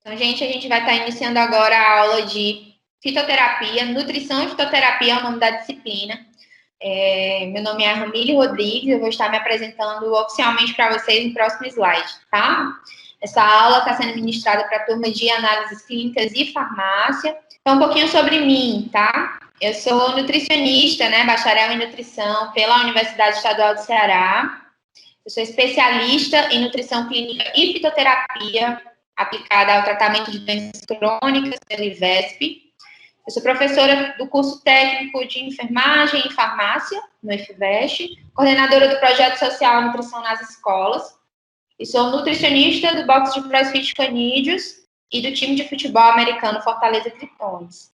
Então, gente, a gente vai estar iniciando agora a aula de fitoterapia, nutrição e fitoterapia é o nome da disciplina. Meu nome é Ramília Rodrigues, eu vou estar me apresentando oficialmente para vocês no próximo slide, tá? Essa aula está sendo ministrada para a turma de análises clínicas e farmácia. Então, um pouquinho sobre mim, tá? Eu sou nutricionista, né, bacharel em nutrição pela Universidade Estadual do Ceará. Eu sou especialista em nutrição clínica e fitoterapia aplicada ao tratamento de doenças crônicas pelo IVESP. Eu sou professora do curso técnico de enfermagem e farmácia no IFVEST, coordenadora do projeto social Nutrição nas Escolas, e sou nutricionista do box de CrossFit Canídeos e do time de futebol americano Fortaleza Tritones.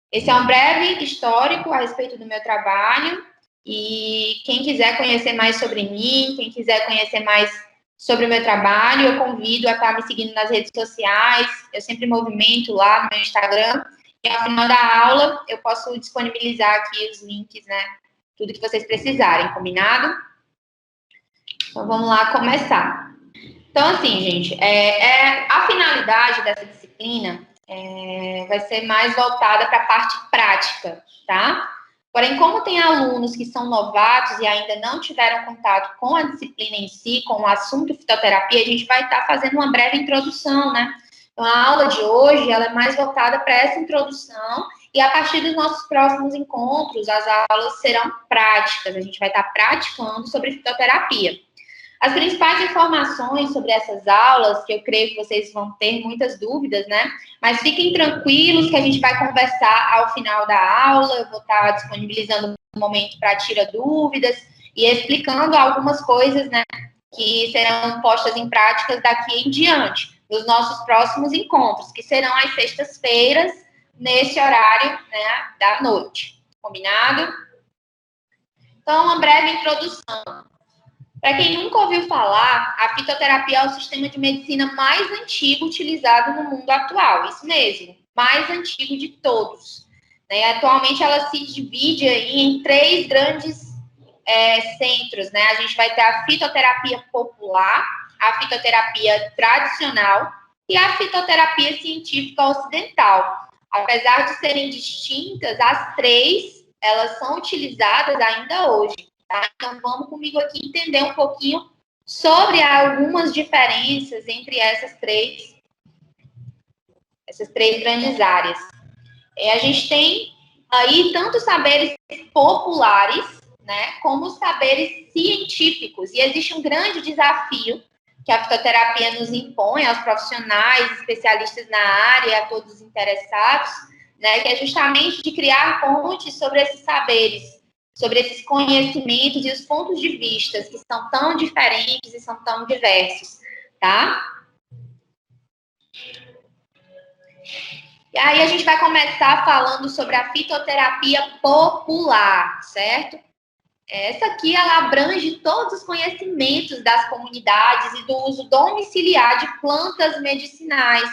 Esse é um breve histórico a respeito do meu trabalho, e quem quiser conhecer mais sobre mim, quem quiser conhecer mais sobre o meu trabalho, eu convido a estar me seguindo nas redes sociais. Eu sempre movimento lá no meu Instagram, e ao final da aula eu posso disponibilizar aqui os links, né? Tudo que vocês precisarem, combinado? Então vamos lá começar. Então, assim, gente, a finalidade dessa disciplina vai ser mais voltada para a parte prática, tá? Porém, como tem alunos que são novatos e ainda não tiveram contato com a disciplina em si, com o assunto fitoterapia, a gente vai estar fazendo uma breve introdução, né? Então, a aula de hoje, ela é mais voltada para essa introdução, e a partir dos nossos próximos encontros, as aulas serão práticas, a gente vai estar praticando sobre fitoterapia. As principais informações sobre essas aulas, que eu creio que vocês vão ter muitas dúvidas, né? Mas fiquem tranquilos que a gente vai conversar ao final da aula. Eu vou estar disponibilizando um momento para tirar dúvidas e explicando algumas coisas, né, que serão postas em práticas daqui em diante, nos nossos próximos encontros, que serão às sextas-feiras, nesse horário, né, da noite. Combinado? Então, uma breve introdução. Para quem nunca ouviu falar, a fitoterapia é o sistema de medicina mais antigo utilizado no mundo atual. Isso mesmo, mais antigo de todos. Né? Atualmente, ela se divide aí em três grandes centros. Né? A gente vai ter a fitoterapia popular, a fitoterapia tradicional e a fitoterapia científica ocidental. Apesar de serem distintas, as três, elas são utilizadas ainda hoje. Tá? Então, vamos comigo aqui entender um pouquinho sobre algumas diferenças entre essas três grandes áreas. A gente tem aí tanto saberes populares, né, como saberes científicos. E existe um grande desafio que a fitoterapia nos impõe aos profissionais, especialistas na área, e a todos os interessados, né, que é justamente de criar pontes sobre esses saberes, sobre esses conhecimentos e os pontos de vista que são tão diferentes e são tão diversos, tá? E aí a gente vai começar falando sobre a fitoterapia popular, certo? Essa aqui, ela abrange todos os conhecimentos das comunidades e do uso domiciliar de plantas medicinais,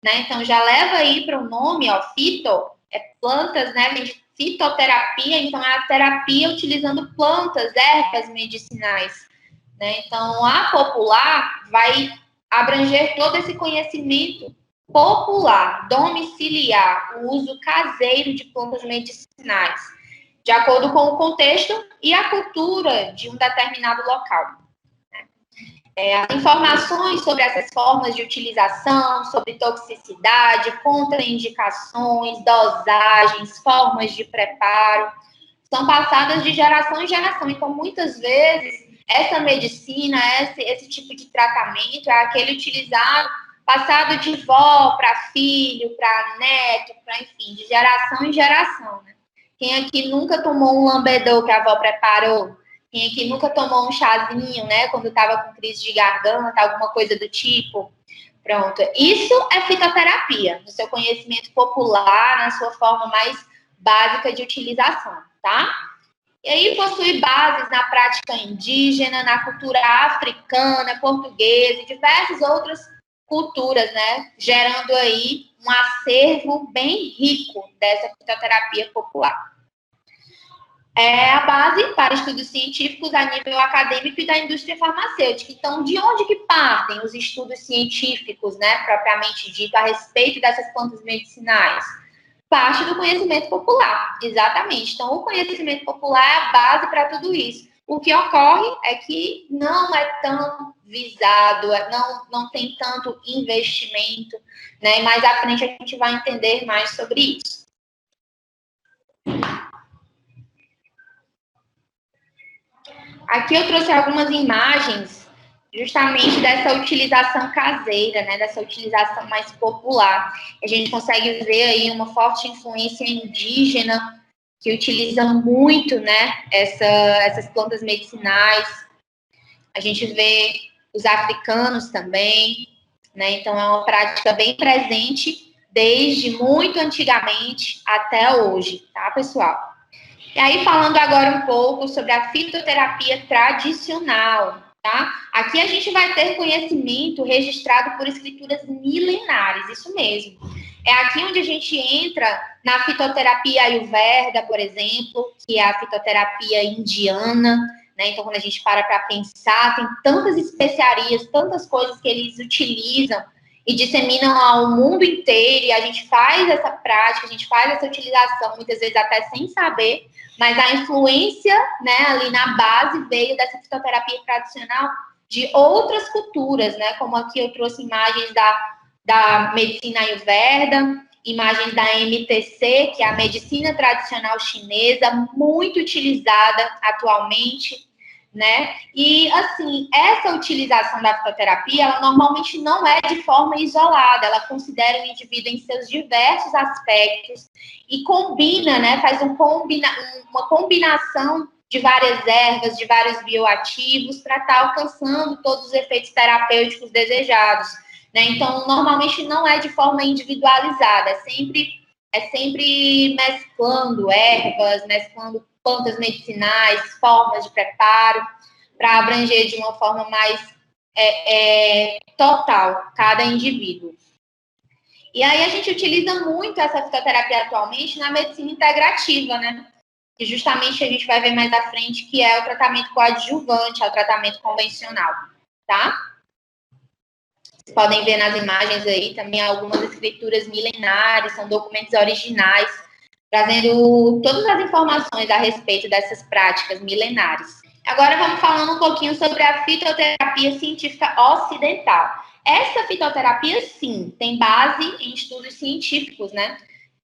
né? Então, já leva aí para o nome, ó, fito, plantas, né? Vem de fitoterapia, então é a terapia utilizando plantas, ervas medicinais, né? Então, a popular vai abranger todo esse conhecimento popular, domiciliar, o uso caseiro de plantas medicinais, de acordo com o contexto e a cultura de um determinado local. As informações sobre essas formas de utilização, sobre toxicidade, contraindicações, dosagens, formas de preparo, são passadas de geração em geração. Então, muitas vezes, essa medicina, esse tipo de tratamento é aquele utilizado, passado de vó para filho, para neto, para, enfim, de geração em geração, né? Quem aqui nunca tomou um lambedor que a avó preparou? Quem aqui nunca tomou um chazinho, né? Quando estava com crise de garganta, alguma coisa do tipo? Pronto. Isso é fitoterapia, no seu conhecimento popular, na sua forma mais básica de utilização, tá? E aí possui bases na prática indígena, na cultura africana, portuguesa e diversas outras culturas, né? Gerando aí um acervo bem rico dessa fitoterapia popular. é a base para estudos científicos a nível acadêmico e da indústria farmacêutica. Então, de onde que partem os estudos científicos, né, propriamente dito, a respeito dessas plantas medicinais? Parte do conhecimento popular, exatamente. Então, o conhecimento popular é a base para tudo isso. O que ocorre é que não é tão visado, não tem tanto investimento, né? Mais à frente a gente vai entender mais sobre isso. Aqui eu trouxe algumas imagens justamente dessa utilização caseira, né, dessa utilização mais popular. A gente consegue ver aí uma forte influência indígena que utiliza muito, né, essas plantas medicinais. A gente vê os africanos também, né, então é uma prática bem presente desde muito antigamente até hoje, tá, pessoal? E aí, falando agora um pouco sobre a fitoterapia tradicional, tá? Aqui a gente vai ter conhecimento registrado por escrituras milenares, isso mesmo. É aqui onde a gente entra na fitoterapia Ayurveda, por exemplo, que é a fitoterapia indiana, né? Então, quando a gente para pensar, tem tantas especiarias, tantas coisas que eles utilizam e disseminam ao mundo inteiro, e a gente faz essa prática, a gente faz essa utilização, muitas vezes até sem saber, mas a influência, né, ali na base veio dessa fitoterapia tradicional de outras culturas, né, como aqui eu trouxe imagens da medicina Ayurveda, imagens da MTC, que é a medicina tradicional chinesa, muito utilizada atualmente, né? E, assim, essa utilização da fitoterapia, ela normalmente não é de forma isolada, ela considera o indivíduo em seus diversos aspectos e combina, né? Faz uma combinação de várias ervas, de vários bioativos, para estar alcançando todos os efeitos terapêuticos desejados, né? Então, normalmente não é de forma individualizada, é sempre mesclando ervas, mesclando plantas medicinais, formas de preparo, para abranger de uma forma mais total cada indivíduo. E aí a gente utiliza muito essa fitoterapia atualmente na medicina integrativa, né? Que justamente a gente vai ver mais à frente, que é o tratamento coadjuvante, é o tratamento convencional, tá? Vocês podem ver nas imagens aí também algumas escrituras milenares, são documentos originais, trazendo todas as informações a respeito dessas práticas milenares. Agora vamos falando um pouquinho sobre a fitoterapia científica ocidental. Essa fitoterapia, sim, tem base em estudos científicos, né?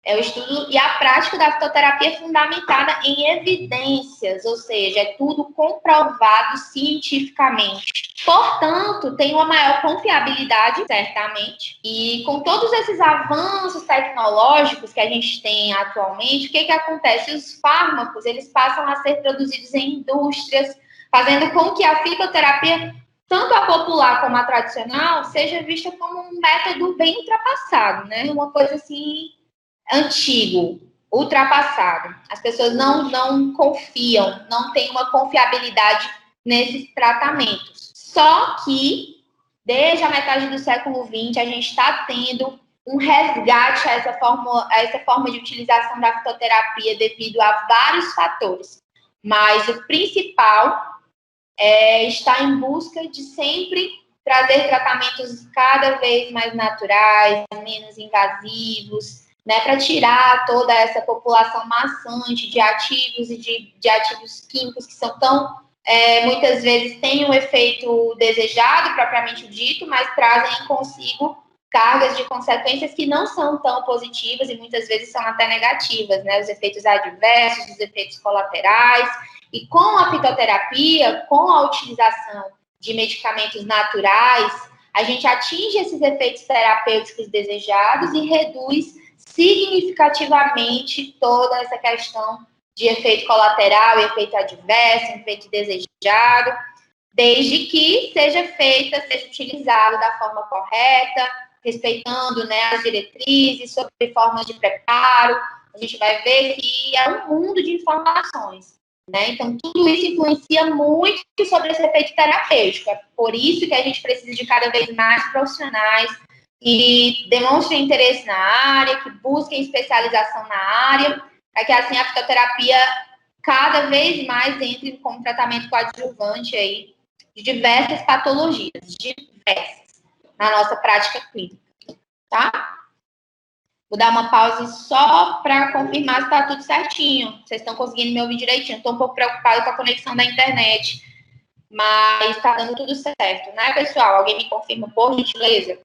É o estudo e a prática da fitoterapia é fundamentada em evidências, ou seja, é tudo comprovado cientificamente. Portanto, tem uma maior confiabilidade, certamente. E com todos esses avanços tecnológicos que a gente tem atualmente, o que acontece? Os fármacos, eles passam a ser produzidos em indústrias, fazendo com que a fitoterapia, tanto a popular como a tradicional, seja vista como um método bem ultrapassado, né? Uma coisa assim, antigo, ultrapassado. As pessoas não confiam, não têm uma confiabilidade nesses tratamentos. Só que, desde a metade do século XX, a gente está tendo um resgate a essa forma de utilização da fitoterapia devido a vários fatores. Mas o principal é estar em busca de sempre trazer tratamentos cada vez mais naturais, menos invasivos, né, para tirar toda essa população maçante de ativos e de ativos químicos que são tão, muitas vezes, têm um efeito desejado, propriamente dito, mas trazem consigo cargas de consequências que não são tão positivas e muitas vezes são até negativas, né? Os efeitos adversos, os efeitos colaterais. E com a fitoterapia, com a utilização de medicamentos naturais, a gente atinge esses efeitos terapêuticos desejados e reduz significativamente toda essa questão de efeito colateral, efeito adverso, efeito desejado, desde que seja utilizado da forma correta, respeitando, né, as diretrizes sobre formas de preparo. A gente vai ver que é um mundo de informações, né? Então, tudo isso influencia muito sobre esse efeito terapêutico. É por isso que a gente precisa de cada vez mais profissionais que demonstrem interesse na área, que busquem especialização na área, para que assim a fitoterapia cada vez mais entre como tratamento coadjuvante aí de diversas patologias, diversas, na nossa prática clínica, tá? Vou dar uma pausa só para confirmar se está tudo certinho. Vocês estão conseguindo me ouvir direitinho. Estou um pouco preocupada com a conexão da internet, mas está dando tudo certo, né, pessoal? Alguém me confirma, por gentileza?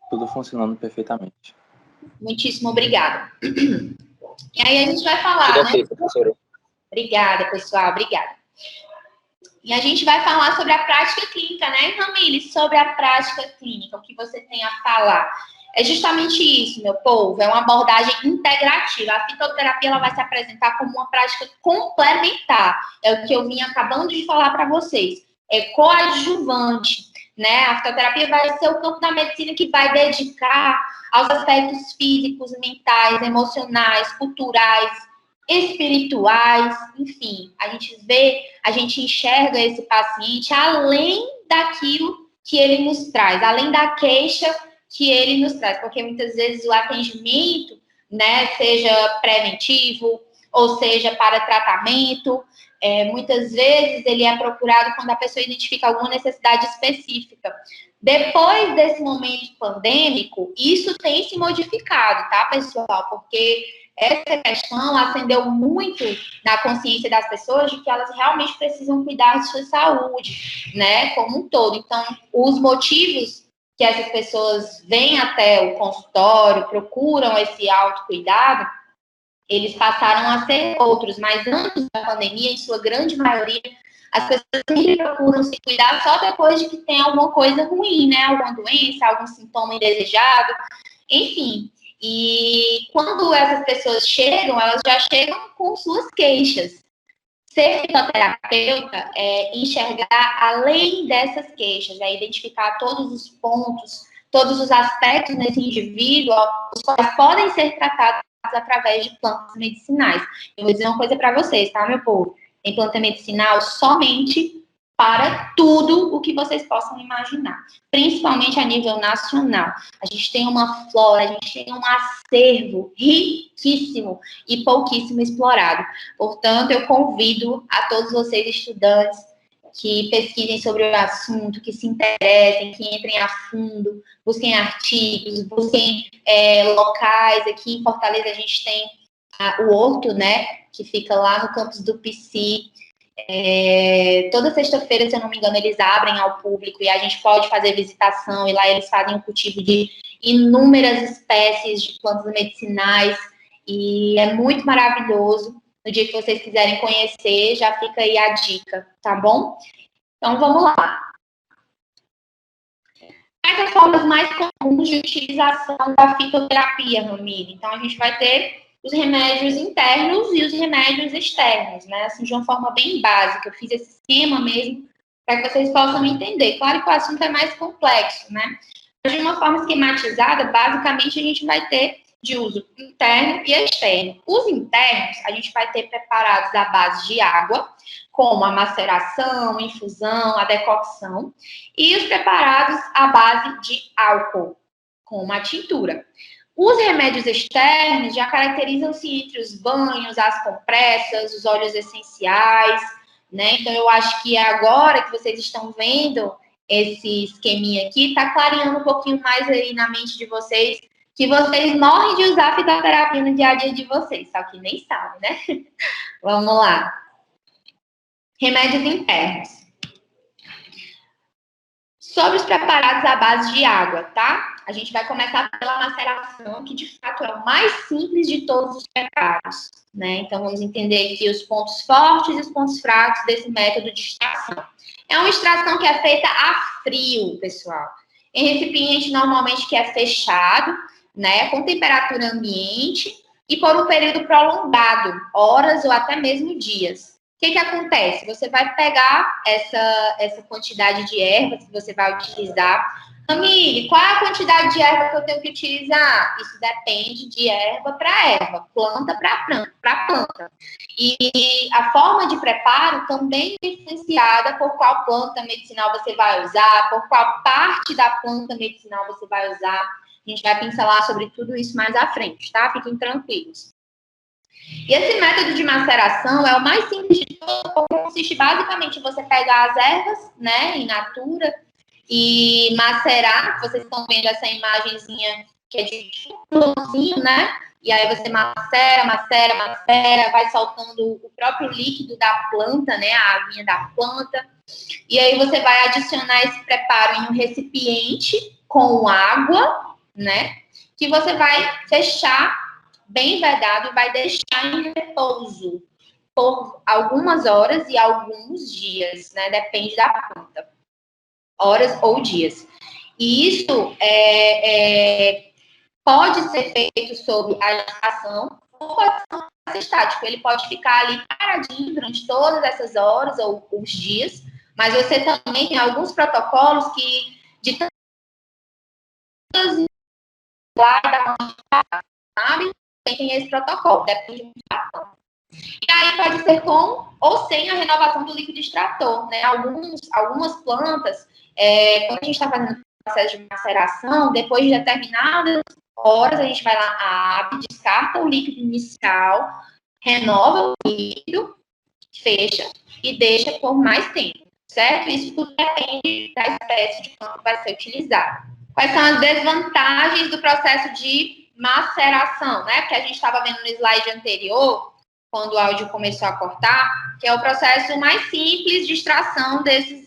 Tudo funcionando perfeitamente. Muitíssimo obrigada. E aí a gente vai falar, tudo né? Ok, professora. Obrigada, pessoal, obrigada. E a gente vai falar sobre a prática clínica, né, Ramires? Sobre a prática clínica, o que você tem a falar. É justamente isso, meu povo, é uma abordagem integrativa. A fitoterapia ela vai se apresentar como uma prática complementar. É o que eu vim acabando de falar para vocês. É coadjuvante, né? A fitoterapia vai ser o campo da medicina que vai dedicar aos aspectos físicos, mentais, emocionais, culturais, espirituais, enfim. A gente vê, a gente enxerga esse paciente além daquilo que ele nos traz, além da queixa que ele nos traz, porque muitas vezes o atendimento, né, seja preventivo ou seja para tratamento, muitas vezes ele é procurado quando a pessoa identifica alguma necessidade específica. Depois desse momento pandêmico, isso tem se modificado, tá, pessoal? Porque essa questão acendeu muito na consciência das pessoas de que elas realmente precisam cuidar de sua saúde, né, como um todo. Então, os motivos que essas pessoas vêm até o consultório, procuram esse autocuidado, eles passaram a ser outros, mas antes da pandemia, em sua grande maioria, as pessoas sempre procuram se cuidar só depois de que tem alguma coisa ruim, né? Alguma doença, algum sintoma indesejado, enfim. E quando essas pessoas chegam, elas já chegam com suas queixas. Ser fitoterapeuta é enxergar além dessas queixas, é identificar todos os pontos, todos os aspectos nesse indivíduo, os quais podem ser tratados através de plantas medicinais. Eu vou dizer uma coisa para vocês, tá, meu povo? Tem planta medicinal somente para tudo o que vocês possam imaginar, principalmente a nível nacional. A gente tem uma flora, a gente tem um acervo riquíssimo e pouquíssimo explorado. Portanto, eu convido a todos vocês, estudantes, que pesquisem sobre o assunto, que se interessem, que entrem a fundo, busquem artigos, busquem locais. Aqui em Fortaleza a gente tem o Horto, né, que fica lá no campus do PC. Toda sexta-feira, se eu não me engano, eles abrem ao público e a gente pode fazer visitação, e lá eles fazem o cultivo de inúmeras espécies de plantas medicinais, e é muito maravilhoso. No dia que vocês quiserem conhecer, já fica aí a dica, tá bom? Então, vamos lá. Quais as formas mais comuns de utilização da fitoterapia, Ramiro? Então, a gente vai ter os remédios internos e os remédios externos, né? Assim, de uma forma bem básica. Eu fiz esse esquema mesmo para que vocês possam entender. Claro que o assunto é mais complexo, né? Mas, de uma forma esquematizada, basicamente, a gente vai ter de uso interno e externo. Os internos, a gente vai ter preparados à base de água, como a maceração, infusão, a decocção, e os preparados à base de álcool, como a tintura. Os remédios externos já caracterizam-se entre os banhos, as compressas, os óleos essenciais, né? Então, eu acho que agora que vocês estão vendo esse esqueminha aqui, está clareando um pouquinho mais aí na mente de vocês, que vocês morrem de usar a fitoterapia no dia a dia de vocês, só que nem sabem, né? Vamos lá. Remédios internos. Sobre os preparados à base de água, tá? A gente vai começar pela maceração, que de fato é o mais simples de todos os preparados, né? Então, vamos entender aqui os pontos fortes e os pontos fracos desse método de extração. É uma extração que é feita a frio, pessoal. Em recipiente normalmente que é fechado, né? Com temperatura ambiente e por um período prolongado, horas ou até mesmo dias. O que acontece? Você vai pegar essa quantidade de ervas que você vai utilizar. Camille, qual é a quantidade de erva que eu tenho que utilizar? Isso depende de erva para erva, planta para planta. E a forma de preparo também é influenciada por qual planta medicinal você vai usar, por qual parte da planta medicinal você vai usar. A gente vai pincelar sobre tudo isso mais à frente, tá? Fiquem tranquilos. E esse método de maceração é o mais simples de todos, porque consiste basicamente em você pegar as ervas, né, in natura, e macerar. Vocês estão vendo essa imagenzinha que é de pãozinho, né? E aí você macera, vai soltando o próprio líquido da planta, né? A aguinha da planta. E aí você vai adicionar esse preparo em um recipiente com água, né? Que você vai fechar bem vedado e vai deixar em repouso por algumas horas e alguns dias, né? Depende da planta. Horas ou dias. E isso pode ser feito sob agitação ou pode ser estático. Ele pode ficar ali paradinho durante todas essas horas ou os dias, mas você também tem alguns protocolos que de tantas sabe? Tem esse protocolo, depende muito da planta. E aí pode ser com ou sem a renovação do líquido extrator, né? Algumas plantas, quando a gente está fazendo o processo de maceração, depois de determinadas horas, a gente vai lá, abre, descarta o líquido inicial, renova o líquido, fecha e deixa por mais tempo, certo? Isso tudo depende da espécie de planta que vai ser utilizada. Quais são as desvantagens do processo de maceração, né? Porque a gente estava vendo no slide anterior, quando o áudio começou a cortar, que é o processo mais simples de extração desses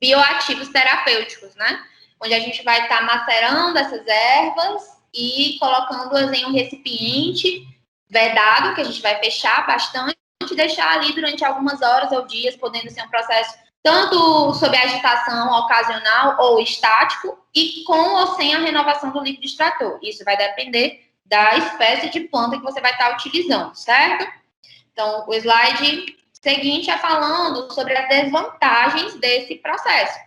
bioativos terapêuticos, né? Onde a gente vai estar macerando essas ervas e colocando-as em um recipiente vedado, que a gente vai fechar bastante e deixar ali durante algumas horas ou dias, podendo ser um processo tanto sob agitação ocasional ou estático, e com ou sem a renovação do líquido extrator. Isso vai depender da espécie de planta que você vai estar utilizando, certo? Então, o slide seguinte é falando sobre as desvantagens desse processo.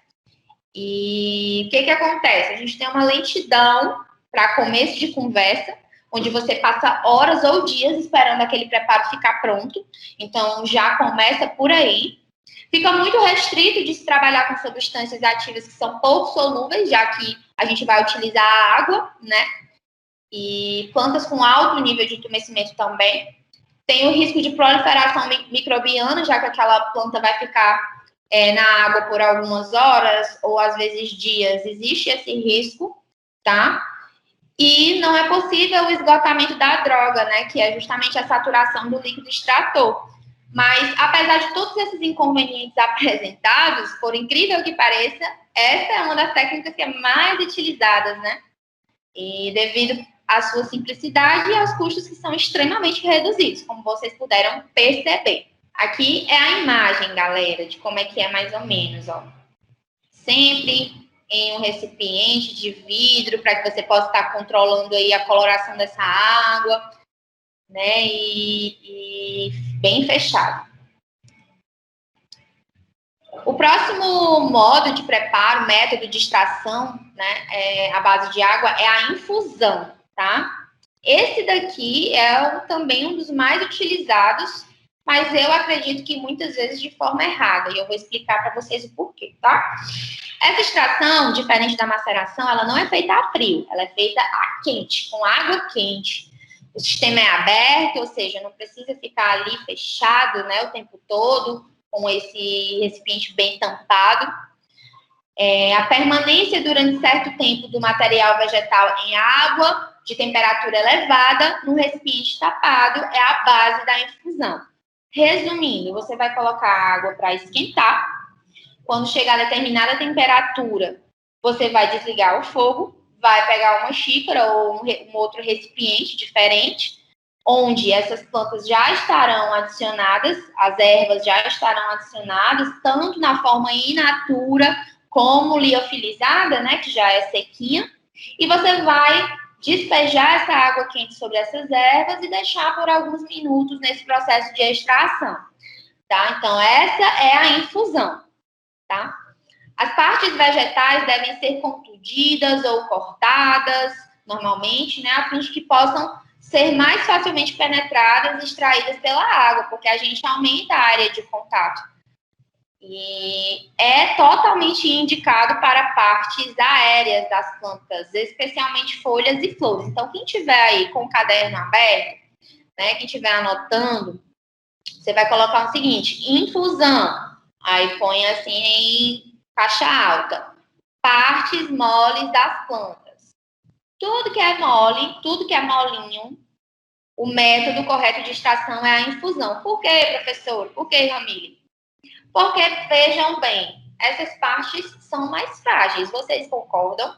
E o que acontece? A gente tem uma lentidão para começo de conversa, onde você passa horas ou dias esperando aquele preparo ficar pronto. Então, já começa por aí. Fica muito restrito de se trabalhar com substâncias ativas que são pouco solúveis, já que a gente vai utilizar a água, né? E plantas com alto nível de entumecimento também. Tem o risco de proliferação microbiana, já que aquela planta vai ficar na água por algumas horas ou às vezes dias. Existe esse risco, tá? E não é possível o esgotamento da droga, né? Que é justamente a saturação do líquido extrator. Mas, apesar de todos esses inconvenientes apresentados, por incrível que pareça, essa é uma das técnicas que é mais utilizadas, né? E devido à sua simplicidade e aos custos que são extremamente reduzidos, como vocês puderam perceber. Aqui é a imagem, galera, de como é que é mais ou menos, ó. Sempre em um recipiente de vidro, para que você possa estar controlando aí a coloração dessa água, né? E bem fechado. O próximo modo de preparo, método de extração, né, à base de água, é a infusão, tá? Esse daqui é também um dos mais utilizados, mas eu acredito que muitas vezes de forma errada, e eu vou explicar para vocês o porquê, tá? Essa extração, diferente da maceração, ela não é feita a frio, ela é feita a quente, com água quente. O sistema é aberto, ou seja, não precisa ficar ali fechado, né, o tempo todo, com esse recipiente bem tampado. A permanência durante certo tempo do material vegetal em água de temperatura elevada no recipiente tapado é a base da infusão. Resumindo, você vai colocar a água para esquentar. Quando chegar a determinada temperatura, você vai desligar o fogo, vai pegar uma xícara ou um outro recipiente diferente, onde essas plantas já estarão adicionadas, as ervas já estarão adicionadas, tanto na forma in natura como liofilizada, né, que já é sequinha, e você vai despejar essa água quente sobre essas ervas e deixar por alguns minutos nesse processo de extração, tá? Então, essa é a infusão, tá? As partes vegetais devem ser contundidas ou cortadas, normalmente, né, a fim de que possam ser mais facilmente penetradas e extraídas pela água, porque a gente aumenta a área de contato. E é totalmente indicado para partes aéreas das plantas, especialmente folhas e flores. Então, quem tiver aí com o caderno aberto, né? Quem estiver anotando, você vai colocar o seguinte: infusão. Aí põe assim em caixa alta. Partes moles das plantas. Tudo que é mole, tudo que é molinho, o método correto de extração é a infusão. Por quê, professor? Por quê, Ramile? Porque, vejam bem, essas partes são mais frágeis. Vocês concordam?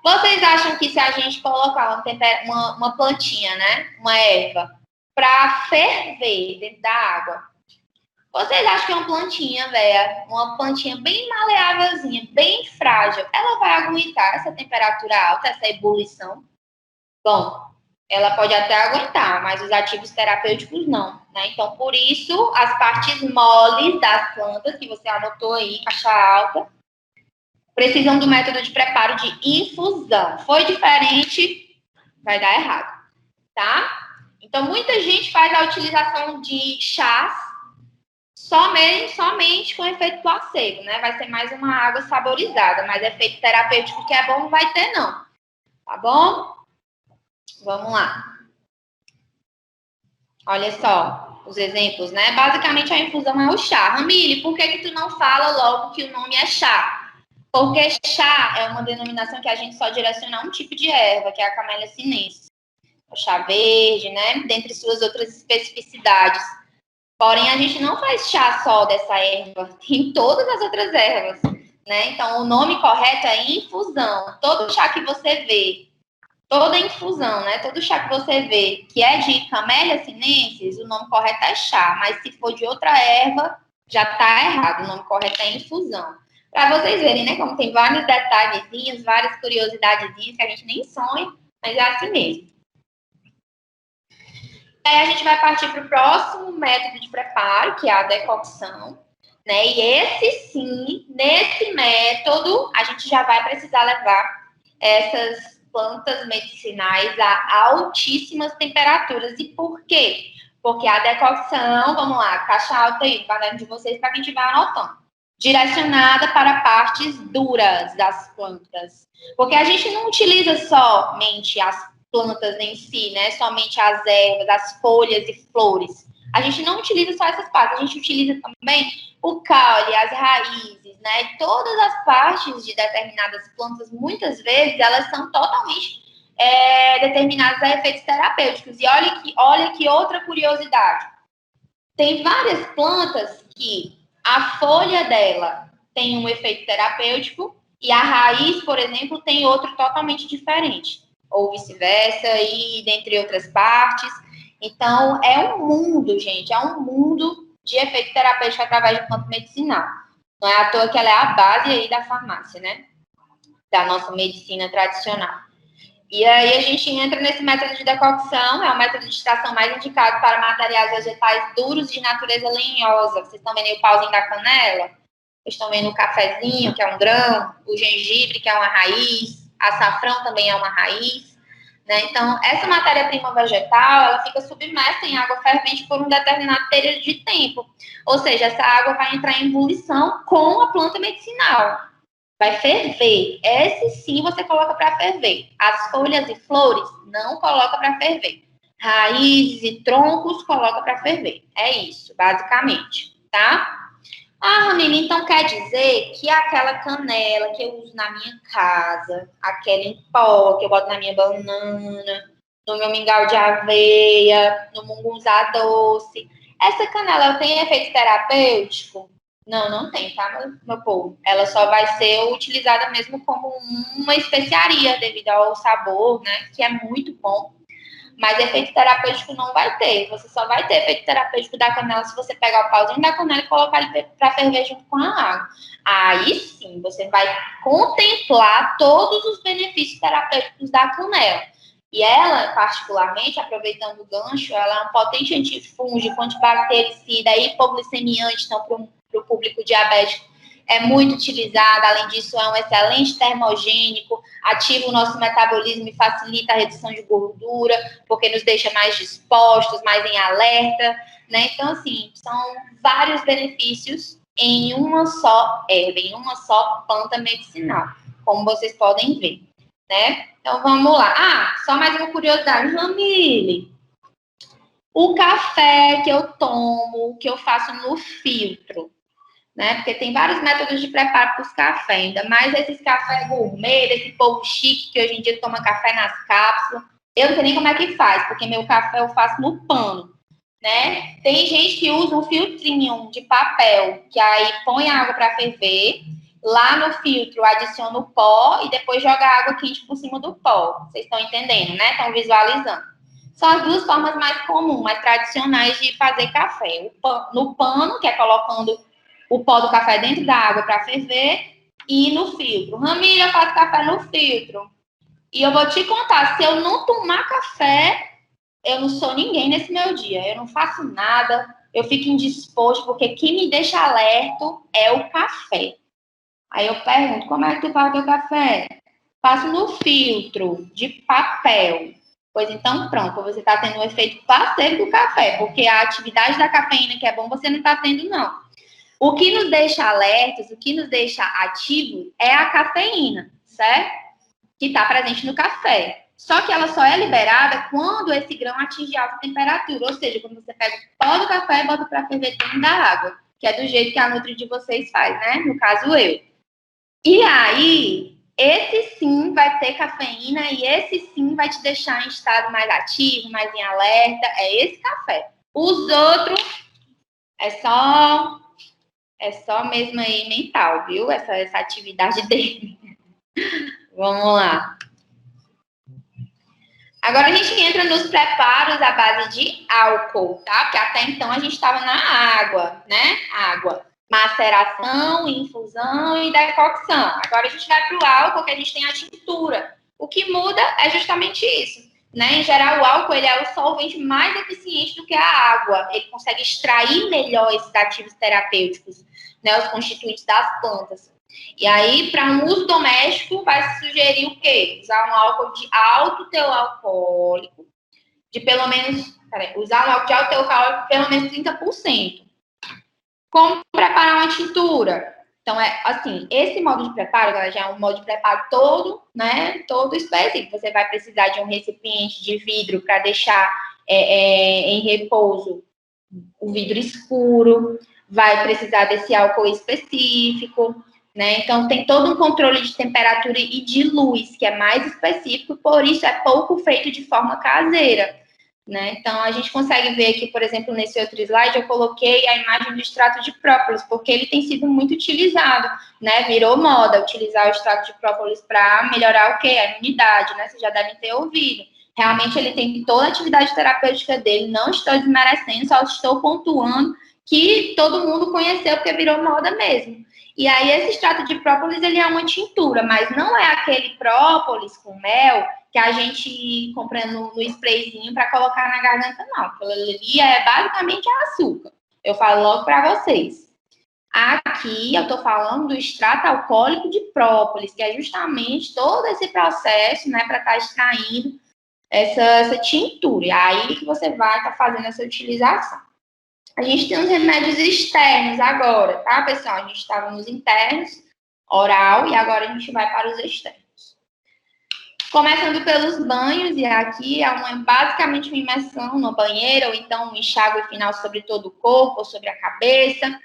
Vocês acham que se a gente colocar uma plantinha, né? Uma erva, para ferver dentro da água, vocês acham que uma plantinha, velha, uma plantinha bem maleávelzinha, bem frágil, ela vai aguentar essa temperatura alta, essa ebulição? Bom, ela pode até aguentar, mas os ativos terapêuticos não, né? Então, por isso, as partes moles das plantas, que você anotou aí, caixa alta, precisam do método de preparo de infusão. Foi diferente, vai dar errado, tá? Então, muita gente faz a utilização de chás somente com efeito placebo, né? Vai ser mais uma água saborizada, mas efeito terapêutico que é bom não vai ter, não. Tá bom? Vamos lá. Olha só os exemplos, né? Basicamente, a infusão é o chá. Ramile, por que tu não fala logo que o nome é chá? Porque chá é uma denominação que a gente só direciona a um tipo de erva, que é a Camellia sinensis. O chá verde, né? Dentre suas outras especificidades. Porém, a gente não faz chá só dessa erva, tem todas as outras ervas, né? Então, o nome correto é infusão. Todo chá que você vê, toda infusão, né? Todo chá que você vê que é de Camellia sinensis, o nome correto é chá. Mas se for de outra erva, já está errado. O nome correto é infusão. Para vocês verem, né? Como tem vários detalhezinhos, várias curiosidadezinhas que a gente nem sonha, mas é assim mesmo. Aí a gente vai partir para o próximo método de preparo, que é a decocção, né? E esse sim, nesse método, a gente já vai precisar levar essas plantas medicinais a altíssimas temperaturas. E por quê? Porque a decocção, vamos lá, caixa alta aí, no caderno de vocês, para quem estiver anotando, direcionada para partes duras das plantas. Porque a gente não utiliza somente as plantas em si, né? Somente as ervas, as folhas e flores. A gente não utiliza só essas partes, a gente utiliza também o caule, as raízes, né? Todas as partes de determinadas plantas, muitas vezes, elas são totalmente determinadas a efeitos terapêuticos. E olha que outra curiosidade. Tem várias plantas que a folha dela tem um efeito terapêutico e a raiz, por exemplo, tem outro totalmente diferente. Ou vice-versa, e dentre outras partes. Então, é um mundo, gente, é um mundo de efeito terapêutico através de planta medicinal. Não é à toa que ela é a base aí da farmácia, né? Da nossa medicina tradicional. E aí a gente entra nesse método de decocção, é o método de extração mais indicado para materiais vegetais duros de natureza lenhosa. Vocês estão vendo aí o pauzinho da canela? Vocês estão vendo o cafezinho, que é um grão, o gengibre, que é uma raiz, açafrão também é uma raiz, né? Então, essa matéria-prima vegetal, ela fica submersa em água fervente por um determinado período de tempo. Ou seja, essa água vai entrar em ebulição com a planta medicinal. Vai ferver. Esse sim você coloca para ferver. As folhas e flores, não coloca para ferver. Raízes e troncos, coloca para ferver. É isso, basicamente, tá? Ah, Ramile, então quer dizer que aquela canela que eu uso na minha casa, aquela em pó que eu boto na minha banana, no meu mingau de aveia, no mungunzá doce, essa canela tem efeito terapêutico? Não, não tem, tá, meu povo? Ela só vai ser utilizada mesmo como uma especiaria devido ao sabor, né, que é muito bom. Mas efeito terapêutico não vai ter. Você só vai ter efeito terapêutico da canela se você pegar o pauzinho da canela e colocar ele para ferver junto com a água. Aí sim, você vai contemplar todos os benefícios terapêuticos da canela. E ela, particularmente, aproveitando o gancho, ela é um potente antifúngico, antibactericida e hipoglicemiante, então, para o público diabético é muito utilizada. Além disso, é um excelente termogênico, ativa o nosso metabolismo e facilita a redução de gordura, porque nos deixa mais dispostos, mais em alerta, né? Então, assim, são vários benefícios em uma só erva, em uma só planta medicinal, como vocês podem ver, né? Então, vamos lá. Ah, só mais uma curiosidade, Ramile. O café que eu tomo, que eu faço no filtro, né? Porque tem vários métodos de preparo para os cafés, ainda mais esses cafés gourmet, esse povo chique que hoje em dia toma café nas cápsulas. Eu não sei nem como é que faz, porque meu café eu faço no pano, né? Tem gente que usa um filtrinho de papel, que aí põe a água para ferver, lá no filtro adiciona o pó e depois joga água quente por cima do pó. Vocês estão entendendo, né? Estão visualizando. São as duas formas mais comuns, mais tradicionais de fazer café. No pano, que é colocando o pó do café dentro da água para ferver, e no filtro. Ramília, eu faço café no filtro. E eu vou te contar, se eu não tomar café, eu não sou ninguém nesse meu dia. Eu não faço nada, eu fico indisposto, porque quem me deixa alerta é o café. Aí eu pergunto, como é que tu faz o teu café? Faço no filtro de papel. Pois então, pronto, você está tendo um efeito placebo do café, porque a atividade da cafeína que é bom, você não está tendo, não. O que nos deixa alertas, o que nos deixa ativos é a cafeína, certo? Que está presente no café. Só que ela só é liberada quando esse grão atinge alta temperatura, ou seja, quando você pega o pó do café e bota para ferver dentro da água, que é do jeito que a Nutri de vocês faz, né? No caso, eu. E aí, esse sim vai ter cafeína e esse sim vai te deixar em estado mais ativo, mais em alerta. É esse café. Os outros é só mesmo aí mental, viu? Essa atividade dele. Vamos lá. Agora a gente entra nos preparos à base de álcool, tá? Porque até então a gente estava na água, né? Água. Maceração, infusão e decocção. Agora a gente vai para o álcool, que a gente tem a tintura. O que muda é justamente isso, né? Em geral, o álcool ele é o solvente mais eficiente do que a água. Ele consegue extrair melhor esses ativos terapêuticos, né? Os constituintes das plantas. E aí, para um uso doméstico, vai se sugerir o quê? Usar um álcool de alto teor alcoólico, de pelo menos, usar um álcool de alto teor alcoólico de pelo menos 30%. Como preparar uma tintura? Então, é assim, esse modo de preparo, galera, já é um modo de preparo todo, né, todo específico. Você vai precisar de um recipiente de vidro para deixar em repouso o vidro escuro, vai precisar desse álcool específico, né? Então, tem todo um controle de temperatura e de luz, que é mais específico, por isso é pouco feito de forma caseira, né? Então, a gente consegue ver aqui, por exemplo, nesse outro slide, eu coloquei a imagem do extrato de própolis, porque ele tem sido muito utilizado, né? Virou moda utilizar o extrato de própolis para melhorar o quê? A imunidade, né? Vocês já devem ter ouvido. Realmente, ele tem toda a atividade terapêutica dele, não estou desmerecendo, só estou pontuando que todo mundo conheceu, porque virou moda mesmo. E aí, esse extrato de própolis, ele é uma tintura, mas não é aquele própolis com mel que a gente compra no sprayzinho para colocar na garganta, não. Aquilo ali é basicamente açúcar. Eu falo logo para vocês. Aqui, eu estou falando do extrato alcoólico de própolis, que é justamente todo esse processo, né, para estar extraindo essa tintura. E aí que você vai estar fazendo essa utilização. A gente tem os remédios externos agora, tá, pessoal? A gente estava nos internos, oral, e agora a gente vai para os externos. Começando pelos banhos, e aqui é basicamente uma imersão no banheiro, ou então um enxágue final sobre todo o corpo, ou sobre a cabeça,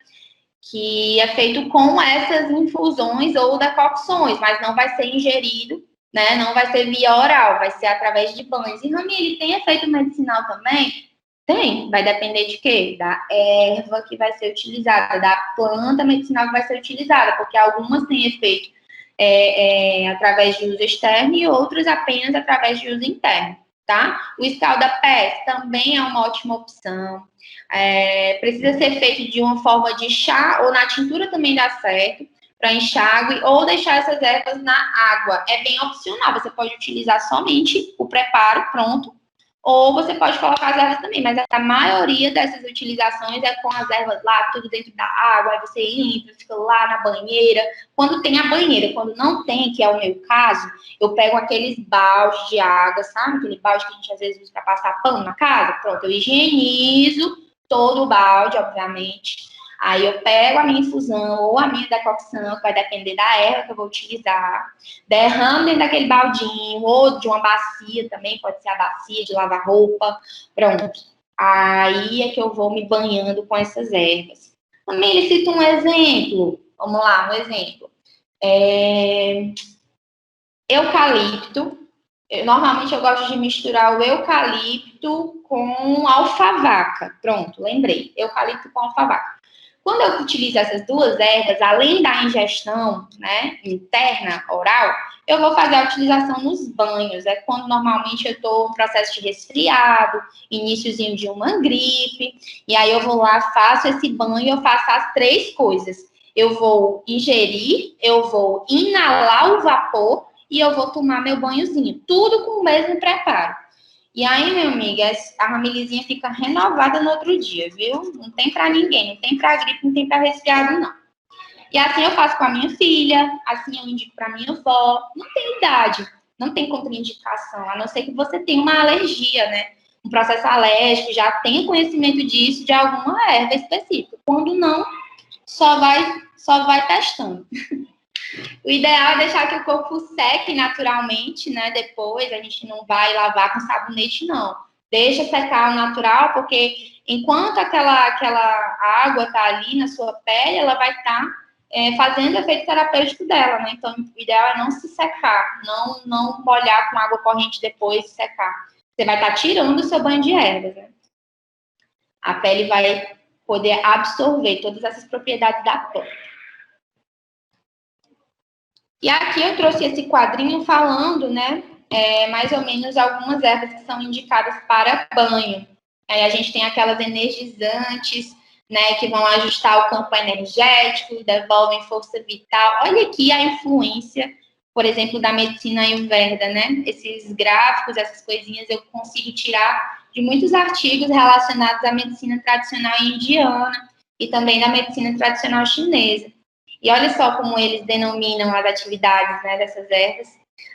que é feito com essas infusões ou decocções, mas não vai ser ingerido, né? Não vai ser via oral, vai ser através de banhos. E, Rami, ele tem efeito medicinal também? Tem, vai depender de quê? Da erva que vai ser utilizada, da planta medicinal que vai ser utilizada, porque algumas têm efeito através de uso externo e outras apenas através de uso interno, tá? O escalda-pés também é uma ótima opção. Precisa ser feito de uma forma de chá ou na tintura também dá certo, para enxágue, ou deixar essas ervas na água. É bem opcional, você pode utilizar somente o preparo pronto, ou você pode colocar as ervas também, mas a maioria dessas utilizações é com as ervas lá, tudo dentro da água, aí você entra, fica lá na banheira. Quando tem a banheira, quando não tem, que é o meu caso, eu pego aqueles baldes de água, sabe? Aquele balde que a gente às vezes usa para passar pano na casa. Pronto, eu higienizo todo o balde, obviamente. Aí eu pego a minha infusão ou a minha decocção, que vai depender da erva que eu vou utilizar, derramo dentro daquele baldinho, ou de uma bacia também, pode ser a bacia de lavar roupa, pronto. Aí é que eu vou me banhando com essas ervas. Também ele cita um exemplo. Vamos lá, um exemplo. Eucalipto. Normalmente eu gosto de misturar o eucalipto com alfavaca. Pronto, lembrei. Eucalipto com alfavaca. Quando eu utilizo essas duas ervas, além da ingestão, né, interna, oral, eu vou fazer a utilização nos banhos. É quando normalmente eu estou em processo de resfriado, iniciozinho de uma gripe, e aí eu vou lá, faço esse banho, eu faço as três coisas. Eu vou ingerir, eu vou inalar o vapor e eu vou tomar meu banhozinho. Tudo com o mesmo preparo. E aí, minha amiga, a ramilizinha fica renovada no outro dia, viu? Não tem pra ninguém, não tem pra gripe, não tem pra resfriado, não. E assim eu faço com a minha filha, assim eu indico pra minha avó. Não tem idade, não tem contraindicação, a não ser que você tenha uma alergia, né? Um processo alérgico, já tenha conhecimento disso, de alguma erva específica. Quando não, só vai testando. O ideal é deixar que o corpo seque naturalmente, né? Depois, a gente não vai lavar com sabonete, não. Deixa secar ao natural, porque enquanto aquela água tá ali na sua pele, ela vai estar fazendo o efeito terapêutico dela, né? Então, o ideal é não se secar, não molhar com água corrente depois e secar. Você vai estar tirando o seu banho de ervas, né? A pele vai poder absorver todas essas propriedades da planta. E aqui eu trouxe esse quadrinho falando, né, mais ou menos algumas ervas que são indicadas para banho. Aí a gente tem aquelas energizantes, né, que vão ajustar o campo energético, devolvem força vital. Olha aqui a influência, por exemplo, da medicina Ayurveda, né? Esses gráficos, essas coisinhas eu consigo tirar de muitos artigos relacionados à medicina tradicional indiana e também da medicina tradicional chinesa. E olha só como eles denominam as atividades, né, dessas ervas.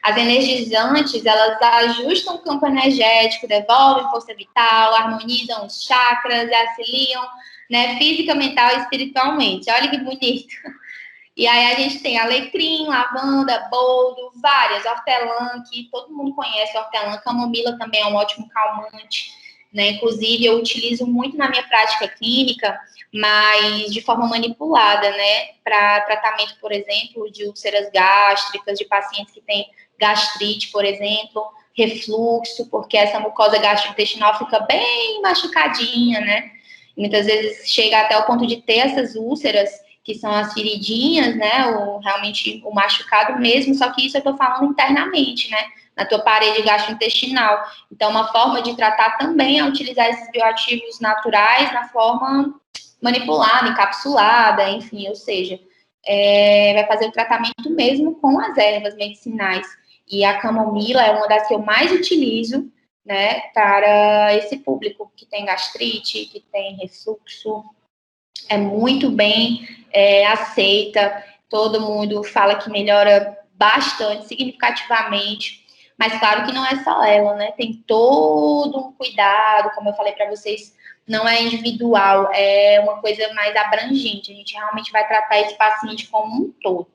As energizantes, elas ajustam o campo energético, devolvem força vital, harmonizam os chakras, auxiliam, né, física, mental e espiritualmente. Olha que bonito. E aí a gente tem alecrim, lavanda, boldo, várias, hortelã, que todo mundo conhece, hortelã, camomila também é um ótimo calmante, né? Inclusive, eu utilizo muito na minha prática clínica, mas de forma manipulada, né? Para tratamento, por exemplo, de úlceras gástricas, de pacientes que têm gastrite, por exemplo, refluxo, porque essa mucosa gastrointestinal fica bem machucadinha, né? Muitas vezes chega até o ponto de ter essas úlceras, que são as feridinhas, né? Ou realmente o machucado mesmo, só que isso eu tô falando internamente, né? Na tua parede gastrointestinal. Então, uma forma de tratar também é utilizar esses bioativos naturais na forma manipulada, encapsulada, enfim, ou seja, vai fazer o tratamento mesmo com as ervas medicinais. E a camomila é uma das que eu mais utilizo, né, para esse público que tem gastrite, que tem refluxo. É muito bem aceita, todo mundo fala que melhora bastante, significativamente, mas claro que não é só ela, né? Tem todo um cuidado, como eu falei para vocês, não é individual, é uma coisa mais abrangente, a gente realmente vai tratar esse paciente como um todo.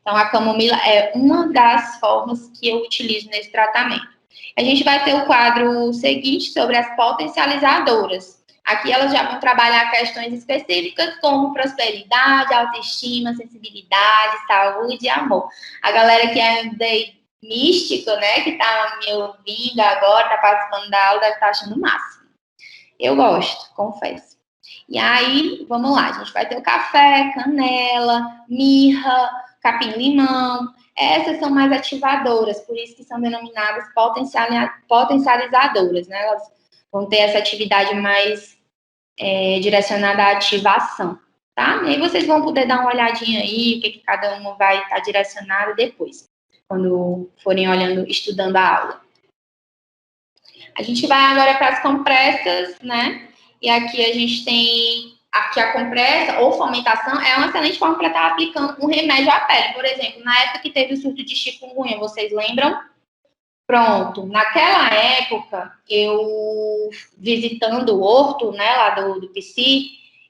Então, a camomila é uma das formas que eu utilizo nesse tratamento. A gente vai ter o quadro seguinte sobre as potencializadoras. Aqui elas já vão trabalhar questões específicas como prosperidade, autoestima, sensibilidade, saúde e amor. A galera que é místico, né, que está me ouvindo agora, está participando da aula, deve estar achando o máximo. Eu gosto, confesso. E aí, vamos lá, a gente vai ter o café, canela, mirra, capim-limão. Essas são mais ativadoras, por isso que são denominadas potencializadoras, né? Elas vão ter essa atividade mais direcionada à ativação, tá? E aí vocês vão poder dar uma olhadinha aí, o que cada uma vai estar direcionada depois, quando forem olhando, estudando a aula. A gente vai agora para as compressas, né? E aqui a gente tem aqui a compressa ou fomentação é uma excelente forma para estar aplicando um remédio à pele. Por exemplo, na época que teve o surto de chikungunya, vocês lembram? Pronto, naquela época, eu visitando o horto, né, lá do PC,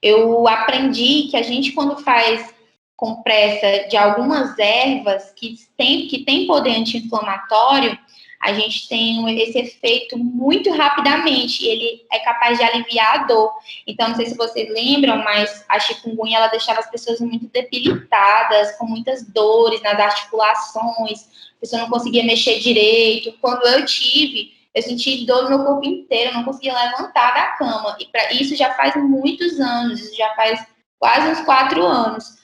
eu aprendi que a gente, quando faz compressa de algumas ervas que tem poder anti-inflamatório, a gente tem esse efeito muito rapidamente, e ele é capaz de aliviar a dor. Então, não sei se vocês lembram, mas a chikungunya, ela deixava as pessoas muito debilitadas, com muitas dores nas articulações, a pessoa não conseguia mexer direito. Quando eu tive, eu senti dor no meu corpo inteiro, eu não conseguia levantar da cama. E isso já faz muitos anos, isso já faz quase uns 4 anos.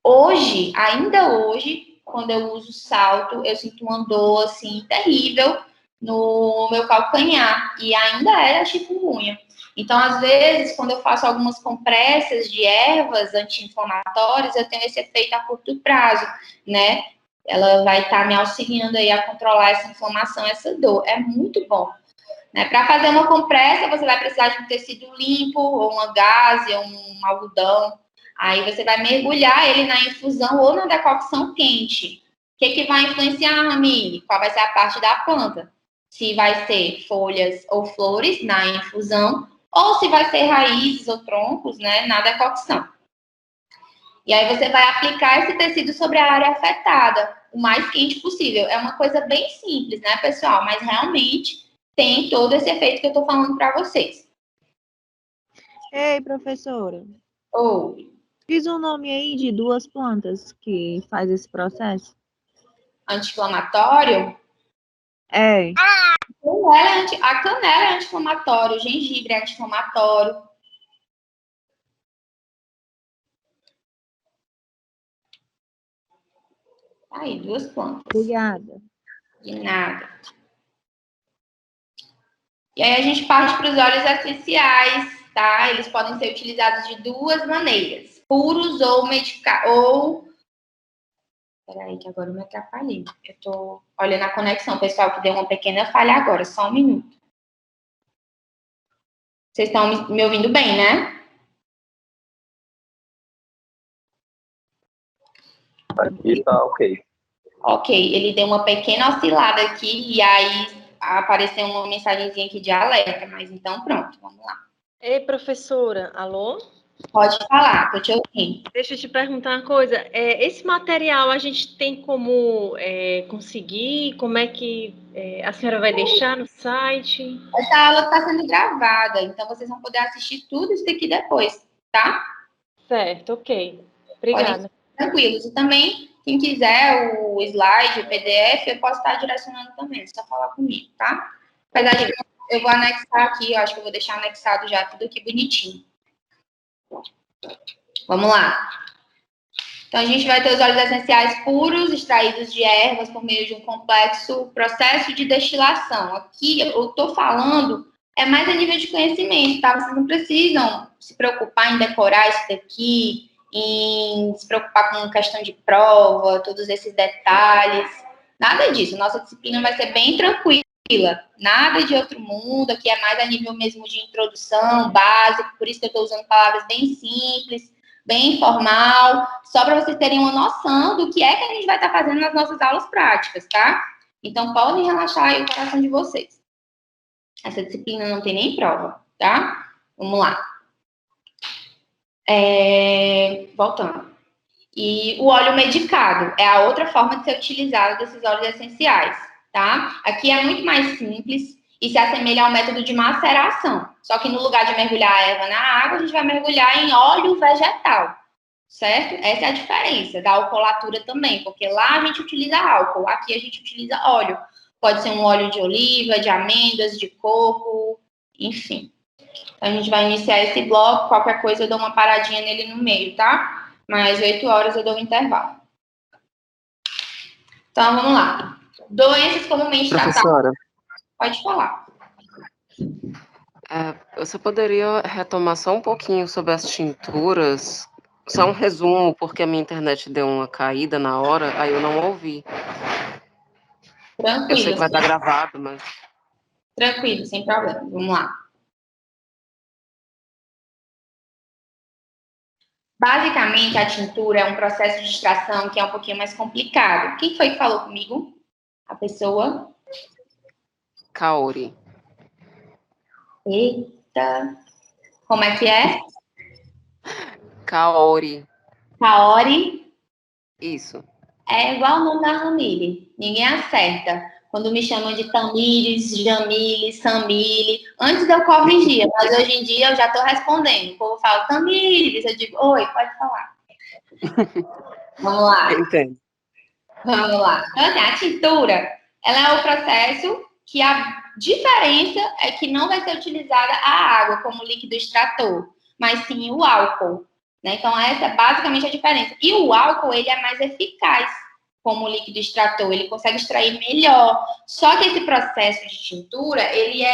Hoje, ainda hoje, quando eu uso salto, eu sinto uma dor, assim, terrível no meu calcanhar. E ainda é a chikungunya. Então, às vezes, quando eu faço algumas compressas de ervas anti-inflamatórias, eu tenho esse efeito a curto prazo, né? Ela vai estar me auxiliando aí a controlar essa inflamação, essa dor. É muito bom. Né? Para fazer uma compressa, você vai precisar de um tecido limpo, ou uma gaze, ou um algodão. Aí você vai mergulhar ele na infusão ou na decocção quente. O que vai influenciar, Ramile? Qual vai ser a parte da planta? Se vai ser folhas ou flores na infusão, ou se vai ser raízes ou troncos, né, na decocção. E aí você vai aplicar esse tecido sobre a área afetada, o mais quente possível. É uma coisa bem simples, né, pessoal? Mas realmente tem todo esse efeito que eu tô falando para vocês. Ei, professora. Oi. Diz um nome aí de 2 plantas que faz esse processo. Anti-inflamatório? É. A canela é anti-inflamatório, o gengibre é anti-inflamatório. Aí, 2 plantas. Obrigada. De nada. E aí a gente parte para os óleos essenciais, tá? Eles podem ser utilizados de 2 maneiras. Puros ou medicados. Peraí, que agora eu me atrapalhei. Eu tô olhando a conexão, pessoal, que deu uma pequena falha agora. Só um minuto. Vocês estão me ouvindo bem, né? Aqui tá ok. Ok, ele deu uma pequena oscilada aqui e aí apareceu uma mensagenzinha aqui de alerta, mas então pronto, vamos lá. Ei, professora, alô? Pode falar, tô te ouvindo. Deixa eu te perguntar uma coisa. Esse material a gente tem como conseguir? Como é que a senhora vai deixar no site? Essa aula está sendo gravada, então vocês vão poder assistir tudo isso aqui depois, tá? Certo, ok. Obrigada. Tranquilos. E também, quem quiser o slide, o PDF, eu posso estar direcionando também, é só falar comigo, tá? Apesar de que eu vou anexar aqui, eu acho que eu vou deixar anexado já tudo aqui bonitinho. Vamos lá. Então, a gente vai ter os óleos essenciais puros, extraídos de ervas por meio de um complexo processo de destilação. Aqui, eu estou falando, é mais a nível de conhecimento, tá? Vocês não precisam se preocupar em decorar isso daqui, em se preocupar com questão de prova, todos esses detalhes. Nada disso. Nossa disciplina vai ser bem tranquila. Nada de outro mundo. Aqui é mais a nível mesmo de introdução, básico. Por isso que eu estou usando palavras bem simples, bem informal, só para vocês terem uma noção do que é que a gente vai estar fazendo nas nossas aulas práticas, tá? Então, podem relaxar aí o coração de vocês. Essa disciplina não tem nem prova, tá? Vamos lá. Voltando. E o óleo medicado é a outra forma de ser utilizado desses óleos essenciais, tá? Aqui é muito mais simples e se assemelha ao método de maceração. Só que no lugar de mergulhar a erva na água, a gente vai mergulhar em óleo vegetal, certo? Essa é a diferença da alcoolatura também, porque lá a gente utiliza álcool, aqui a gente utiliza óleo. Pode ser um óleo de oliva, de amêndoas, de coco, enfim. Então, a gente vai iniciar esse bloco, qualquer coisa eu dou uma paradinha nele no meio, tá? Mais 8 horas eu dou um intervalo. Então, vamos lá. Doenças comumente tratadas. Professora, Pode falar. você poderia retomar só um pouquinho sobre as tinturas? Só um resumo, porque a minha internet deu uma caída na hora, aí eu não ouvi. Tranquilo. Eu sei que vai estar gravado, mas... Tranquilo, sem problema. Vamos lá. Basicamente, a tintura é um processo de extração que é um pouquinho mais complicado. Quem foi que falou comigo? A pessoa? Kaori. Eita. Como é que é? Kaori. Kaori. Isso. É igual o nome da Ramile. Ninguém acerta. Quando me chamam de Tamires, Jamile, Samile, antes eu corrigia, mas hoje em dia eu já estou respondendo. O povo fala Tamires, eu digo, oi, pode falar. Vamos lá. Entendo. Vamos lá. Então, assim, a tintura, ela é o processo que a diferença é que não vai ser utilizada a água como líquido extrator, mas sim o álcool, né? Então, essa é basicamente a diferença. E o álcool, ele é mais eficaz como líquido extrator, ele consegue extrair melhor. Só que esse processo de tintura, ele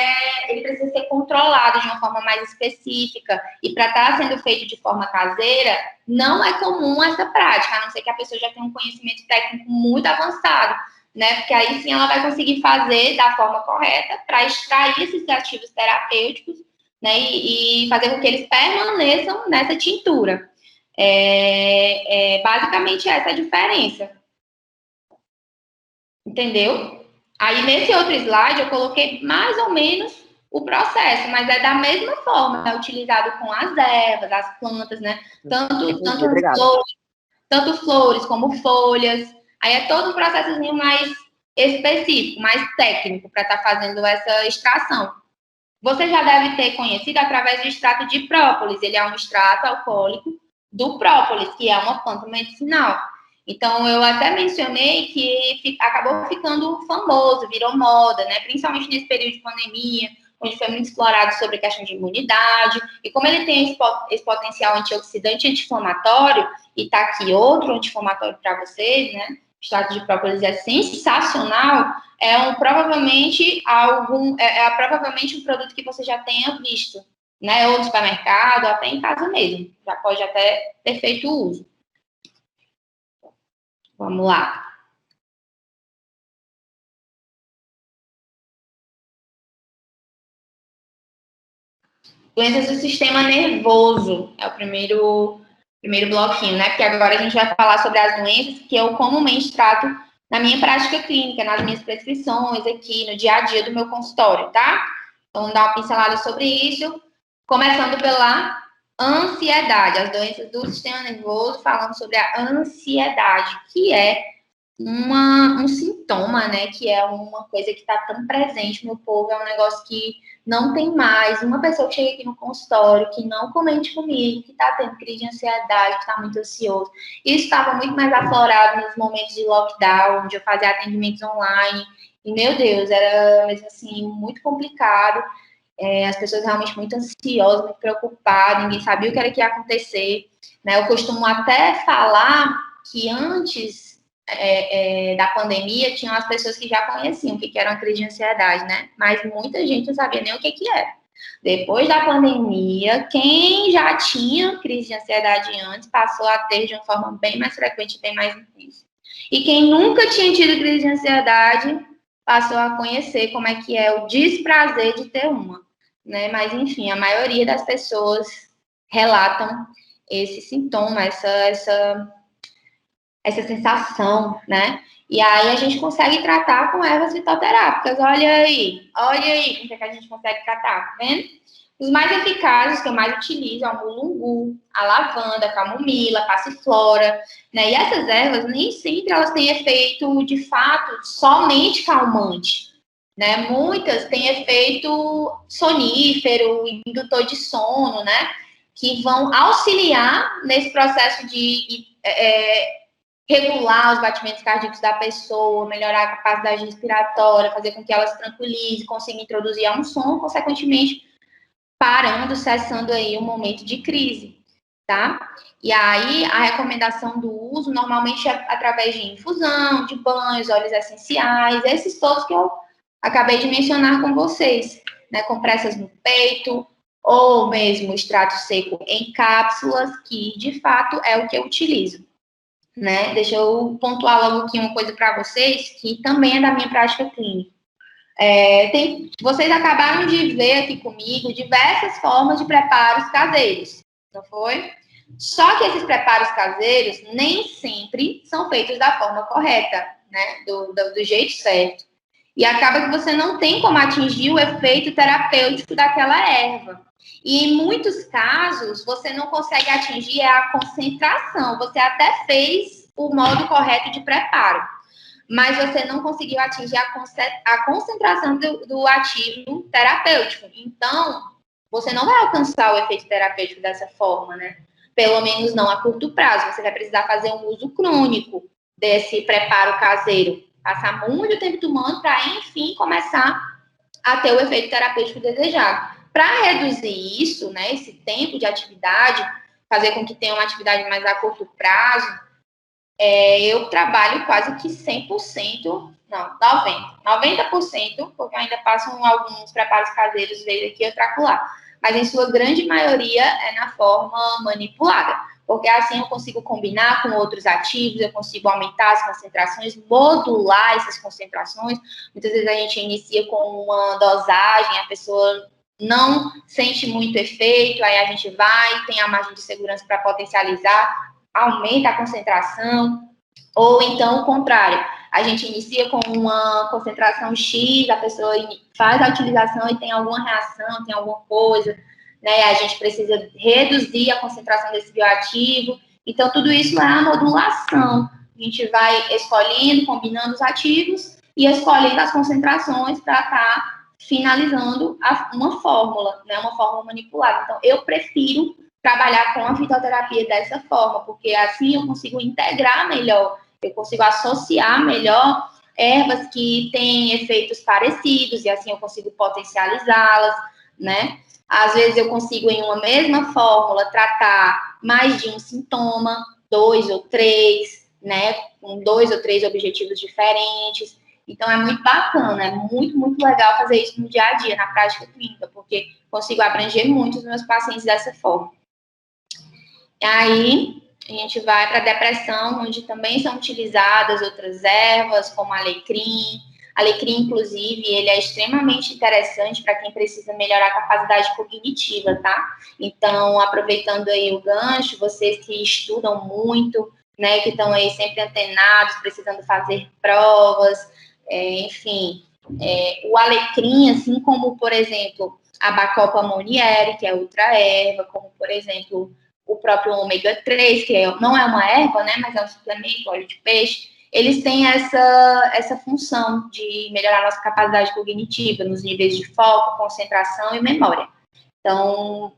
precisa ser controlado de uma forma mais específica. E para estar sendo feito de forma caseira, não é comum essa prática, a não ser que a pessoa já tenha um conhecimento técnico muito avançado, né? Porque aí sim ela vai conseguir fazer da forma correta para extrair esses ativos terapêuticos, né? E fazer com que eles permaneçam nessa tintura. Basicamente essa é a diferença. Entendeu? Aí, nesse outro slide, eu coloquei mais ou menos o processo, mas é da mesma forma, é utilizado com as ervas, as plantas, né? Tanto flores como folhas. Aí é todo um processozinho mais específico, mais técnico, para estar fazendo essa extração. Você já deve ter conhecido através do extrato de própolis. Ele é um extrato alcoólico do própolis, que é uma planta medicinal. Então, eu até mencionei que acabou ficando famoso, virou moda, né? Principalmente nesse período de pandemia, onde foi muito explorado sobre a questão de imunidade. E como ele tem esse potencial antioxidante e anti-inflamatório, e tá aqui outro anti-inflamatório para vocês, né? O extrato de própolis é sensacional. Provavelmente um produto que você já tenha visto, né? Ou no supermercado, ou até em casa mesmo. Já pode até ter feito uso. Vamos lá. Doenças do sistema nervoso é o primeiro bloquinho, né? Porque agora a gente vai falar sobre as doenças que eu comumente trato na minha prática clínica, nas minhas prescrições aqui, no dia a dia do meu consultório, tá? Então, vamos dar uma pincelada sobre isso, começando pela ansiedade, as doenças do sistema nervoso, falando sobre a ansiedade, que é um sintoma, né, que é uma coisa que está tão presente no povo, é um negócio que não tem mais. Uma pessoa que chega aqui no consultório, que não comente comigo, que está tendo crise de ansiedade, que está muito ansioso. Isso estava muito mais aflorado nos momentos de lockdown, onde eu fazia atendimentos online, e, meu Deus, era mesmo assim, muito complicado. As pessoas realmente muito ansiosas, muito preocupadas, ninguém sabia o que era que ia acontecer, né? Eu costumo até falar que antes da pandemia, tinham as pessoas que já conheciam o que era uma crise de ansiedade, né? Mas muita gente não sabia nem o que era. Depois da pandemia, quem já tinha crise de ansiedade antes, passou a ter de uma forma bem mais frequente, bem mais intensa. E quem nunca tinha tido crise de ansiedade, passou a conhecer como é que é o desprazer de ter uma, né? Mas, enfim, a maioria das pessoas relatam esse sintoma, essa sensação, né? E aí a gente consegue tratar com ervas fitoterápicas. Olha aí como que a gente consegue tratar, tá vendo? Os mais eficazes que eu mais utilizo é o mulungu, a lavanda, a camomila, a passiflora, né? E essas ervas nem sempre elas têm efeito, de fato, somente calmante, né? Muitas têm efeito sonífero, indutor de sono, né? Que vão auxiliar nesse processo de regular os batimentos cardíacos da pessoa, melhorar a capacidade respiratória, fazer com que ela se tranquilize, consiga introduzir um som, consequentemente parando, cessando aí um momento de crise, tá? E aí a recomendação do uso normalmente é através de infusão, de banhos, óleos essenciais, esses todos que eu acabei de mencionar com vocês, né? Compressas no peito, ou mesmo extrato seco em cápsulas, que de fato é o que eu utilizo. Né? Deixa eu pontuar logo aqui uma coisa para vocês, que também é da minha prática clínica. Vocês acabaram de ver aqui comigo diversas formas de preparos caseiros, não foi? Só que esses preparos caseiros nem sempre são feitos da forma correta, né? Do jeito certo. E acaba que você não tem como atingir o efeito terapêutico daquela erva. E em muitos casos, você não consegue atingir a concentração. Você até fez o modo correto de preparo, mas você não conseguiu atingir a concentração do ativo terapêutico. Então, você não vai alcançar o efeito terapêutico dessa forma, né? Pelo menos não a curto prazo. Você vai precisar fazer um uso crônico desse preparo caseiro. Passar muito tempo tomando para, enfim, começar a ter o efeito terapêutico desejado. Para reduzir isso, né, esse tempo de atividade, fazer com que tenha uma atividade mais a curto prazo, eu trabalho quase que 100%, não, 90%, porque eu ainda passo alguns preparos caseiros, vez aqui e outra lá. Mas, em sua grande maioria, é na forma manipulada. Porque assim eu consigo combinar com outros ativos, eu consigo aumentar as concentrações, modular essas concentrações. Muitas vezes a gente inicia com uma dosagem, a pessoa não sente muito efeito, aí a gente vai, tem a margem de segurança para potencializar, aumenta a concentração. Ou então o contrário, a gente inicia com uma concentração X, a pessoa faz a utilização e tem alguma reação, tem alguma coisa, né? A gente precisa reduzir a concentração desse bioativo. Então, tudo isso é a modulação. A gente vai escolhendo, combinando os ativos e escolhendo as concentrações para estar finalizando uma fórmula, né? Uma fórmula manipulada. Então, eu prefiro trabalhar com a fitoterapia dessa forma, porque assim eu consigo integrar melhor, eu consigo associar melhor ervas que têm efeitos parecidos, e assim eu consigo potencializá-las, né? Às vezes eu consigo, em uma mesma fórmula, tratar mais de um sintoma, 2 ou 3, né? Com 2 ou 3 objetivos diferentes. Então, é muito bacana, é muito, muito legal fazer isso no dia a dia, na prática clínica, porque consigo abranger muito os meus pacientes dessa forma. E aí, a gente vai para a depressão, onde também são utilizadas outras ervas, como alecrim. Alecrim, inclusive, ele é extremamente interessante para quem precisa melhorar a capacidade cognitiva, tá? Então, aproveitando aí o gancho, vocês que estudam muito, né, que estão aí sempre antenados, precisando fazer provas, enfim, o alecrim, assim como, por exemplo, a Bacopa monnieri, que é outra erva, como, por exemplo, o próprio ômega 3, que não é uma erva, né, mas é um suplemento, óleo de peixe, eles têm essa função de melhorar a nossa capacidade cognitiva nos níveis de foco, concentração e memória. Então,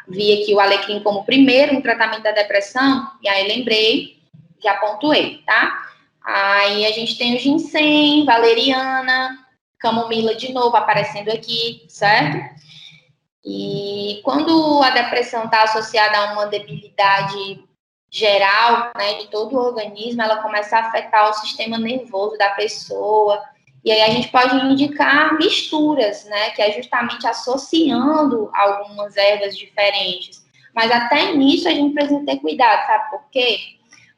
vi aqui o alecrim como primeiro no tratamento da depressão, e aí lembrei, já pontuei, tá? Aí a gente tem o ginseng, valeriana, camomila de novo aparecendo aqui, certo? E quando a depressão está associada a uma debilidade geral, né, de todo o organismo, ela começa a afetar o sistema nervoso da pessoa. E aí a gente pode indicar misturas, né, que é justamente associando algumas ervas diferentes. Mas até nisso a gente precisa ter cuidado, sabe por quê?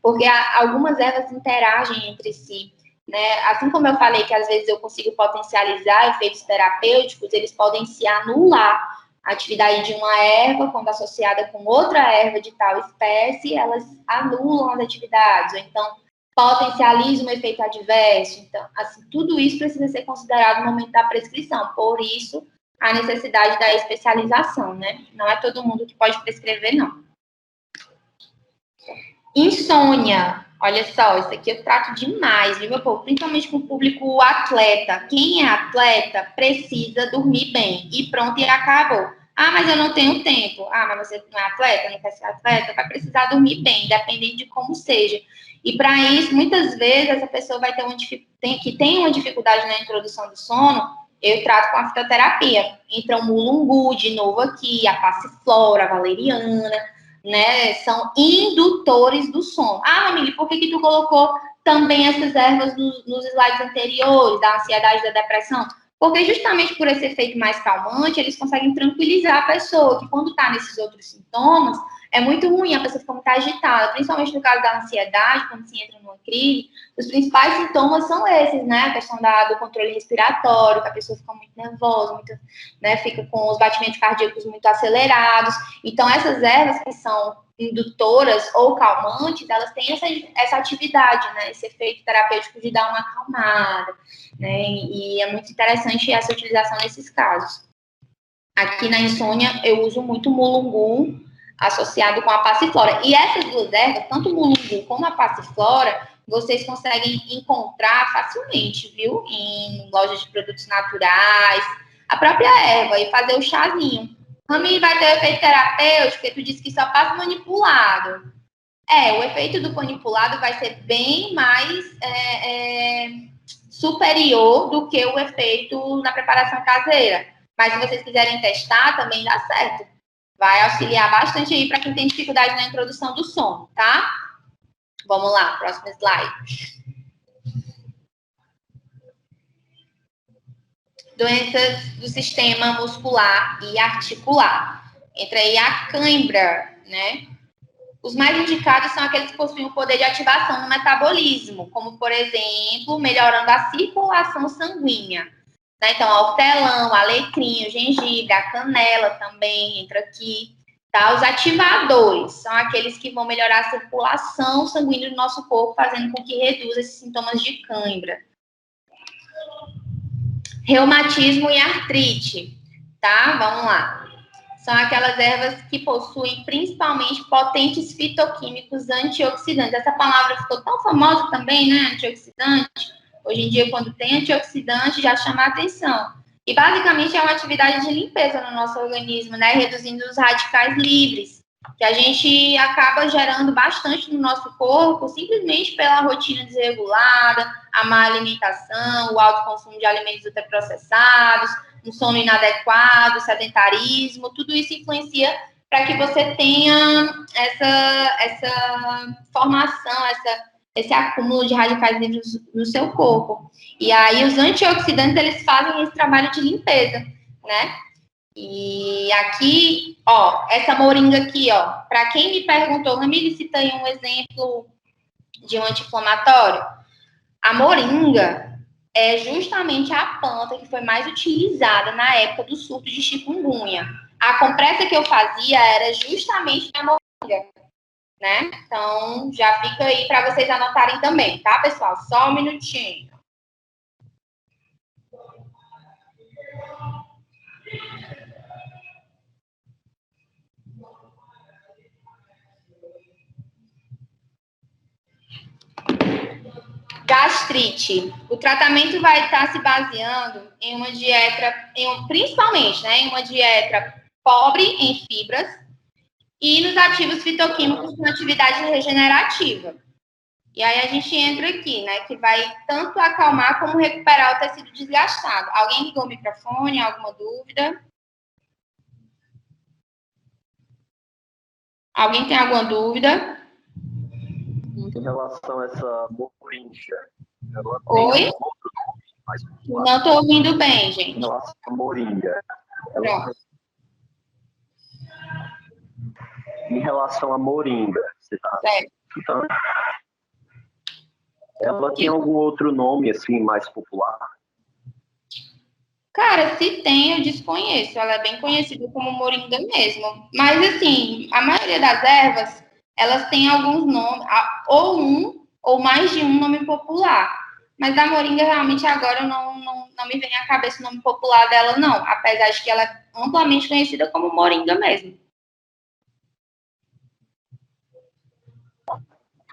Porque algumas ervas interagem entre si, né? Assim como eu falei que às vezes eu consigo potencializar efeitos terapêuticos, eles podem se anular. A atividade de uma erva, quando associada com outra erva de tal espécie, elas anulam as atividades, ou então potencializam um efeito adverso. Então, assim, tudo isso precisa ser considerado no momento da prescrição. Por isso, a necessidade da especialização, né? Não é todo mundo que pode prescrever, não. Insônia. Olha só, isso aqui eu trato demais, viu, meu povo? Principalmente com o público atleta. Quem é atleta precisa dormir bem. E pronto, e acabou. Ah, mas eu não tenho tempo. Ah, mas você não é atleta, não quer ser atleta? Vai precisar dormir bem, dependendo de como seja. E para isso, muitas vezes, essa pessoa vai ter tem uma dificuldade na introdução do sono, eu trato com a fitoterapia. Entra o mulungu de novo aqui, a passiflora, a valeriana, né, são indutores do sono. Ah, Ramile, por que tu colocou também essas ervas nos slides anteriores, da ansiedade e da depressão? Porque justamente por esse efeito mais calmante, eles conseguem tranquilizar a pessoa, que quando está nesses outros sintomas, é muito ruim, a pessoa fica muito agitada, principalmente no caso da ansiedade, quando se entra numa crise, os principais sintomas são esses, né, a questão do controle respiratório, que a pessoa fica muito nervosa, muito, né, fica com os batimentos cardíacos muito acelerados. Então, essas ervas que são indutoras ou calmantes, elas têm essa atividade, né, esse efeito terapêutico de dar uma acalmada, né, e é muito interessante essa utilização nesses casos. Aqui na insônia, eu uso muito mulungu, associado com a passiflora. E essas duas ervas, tanto o mulungu como a passiflora, vocês conseguem encontrar facilmente, viu? Em lojas de produtos naturais, a própria erva, e fazer o chazinho. Rami, vai ter efeito terapêutico, porque tu disse que só passa manipulado. O efeito do manipulado vai ser bem mais superior do que o efeito na preparação caseira. Mas se vocês quiserem testar, também dá certo. Vai auxiliar bastante aí para quem tem dificuldade na introdução do sono, tá? Vamos lá, próximo slide. Doenças do sistema muscular e articular. Entra aí a cãibra, né? Os mais indicados são aqueles que possuem o poder de ativação no metabolismo, como, por exemplo, melhorando a circulação sanguínea. Né? Então, a hortelã, o alecrim, o gengibre, a canela também entra aqui. Tá? Os ativadores são aqueles que vão melhorar a circulação sanguínea do nosso corpo, fazendo com que reduza esses sintomas de cãibra. Reumatismo e artrite, tá? Vamos lá. São aquelas ervas que possuem principalmente potentes fitoquímicos antioxidantes. Essa palavra ficou tão famosa também, né? Antioxidante. Hoje em dia, quando tem antioxidante, já chama a atenção. E basicamente é uma atividade de limpeza no nosso organismo, né? Reduzindo os radicais livres, que a gente acaba gerando bastante no nosso corpo, simplesmente pela rotina desregulada, a má alimentação, o alto consumo de alimentos ultraprocessados, um sono inadequado, sedentarismo, tudo isso influencia para que você tenha essa formação, esse acúmulo de radicais livres no seu corpo. E aí os antioxidantes, eles fazem esse trabalho de limpeza, né? E aqui, ó, essa moringa aqui, ó, para quem me perguntou, Ramile, cita aí um exemplo de um anti-inflamatório. A moringa é justamente a planta que foi mais utilizada na época do surto de chikungunya. A compressa que eu fazia era justamente a moringa, né? Então, já fica aí para vocês anotarem também, tá, pessoal? Só um minutinho. Gastrite. O tratamento vai estar se baseando em uma dieta, principalmente, né, em uma dieta pobre em fibras e nos ativos fitoquímicos com atividade regenerativa. E aí a gente entra aqui, né, que vai tanto acalmar como recuperar o tecido desgastado. Alguém ligou o microfone? Alguma dúvida? Alguém tem alguma dúvida? Em relação a essa moringa, ela Oi? tem outro nome mais popular. Não estou ouvindo bem, Em gente. relação à moringa, em relação à moringa, você está escutando? Ela tem algum outro nome assim mais popular? Cara, se tem, eu desconheço. Ela é bem conhecida como moringa mesmo. Mas, assim, a maioria das ervas, elas têm alguns nomes, ou um, ou mais de um nome popular. Mas a moringa, realmente, agora não me vem à cabeça o nome popular dela, não. Apesar de que ela é amplamente conhecida como moringa mesmo.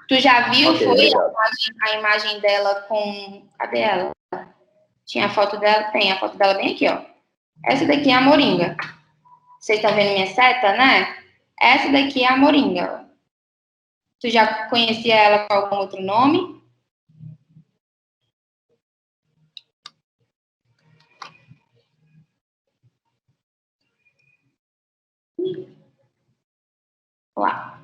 Tu já viu, Ok, foi obrigado. a imagem dela com... Cadê ela? Tinha a foto dela? Tem a foto dela bem aqui, ó. Essa daqui é a moringa. Vocês estão vendo minha seta, né? Essa daqui é a moringa. Tu já conhecia ela com algum outro nome? Lá.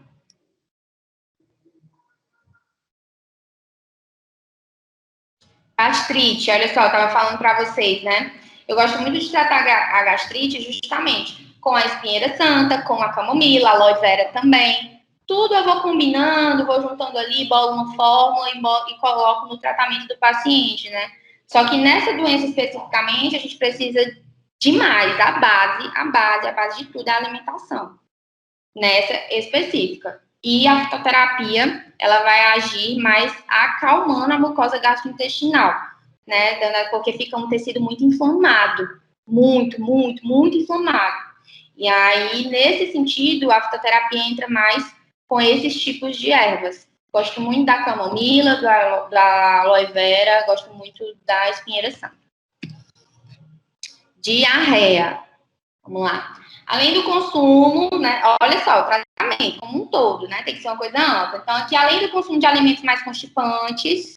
Gastrite, olha só, eu estava falando para vocês, né? Eu gosto muito de tratar a gastrite justamente com a espinheira santa, com a camomila, a aloe vera também. Tudo eu vou combinando, vou juntando ali, bolo uma fórmula e coloco no tratamento do paciente, né? Só que nessa doença especificamente, a gente precisa de mais, a base de tudo é a alimentação. Nessa específica. E a fitoterapia, ela vai agir mais acalmando a mucosa gastrointestinal, né? Porque fica um tecido muito inflamado. Muito inflamado. E aí, nesse sentido, a fitoterapia entra mais com esses tipos de ervas, Gosto muito da camomila, da aloe vera, gosto muito da espinheira santa. Diarreia. Vamos lá. Além do consumo, né? Olha só, o tratamento como um todo, né? Tem que ser uma coisa ampla. Então, aqui, além do consumo de alimentos mais constipantes,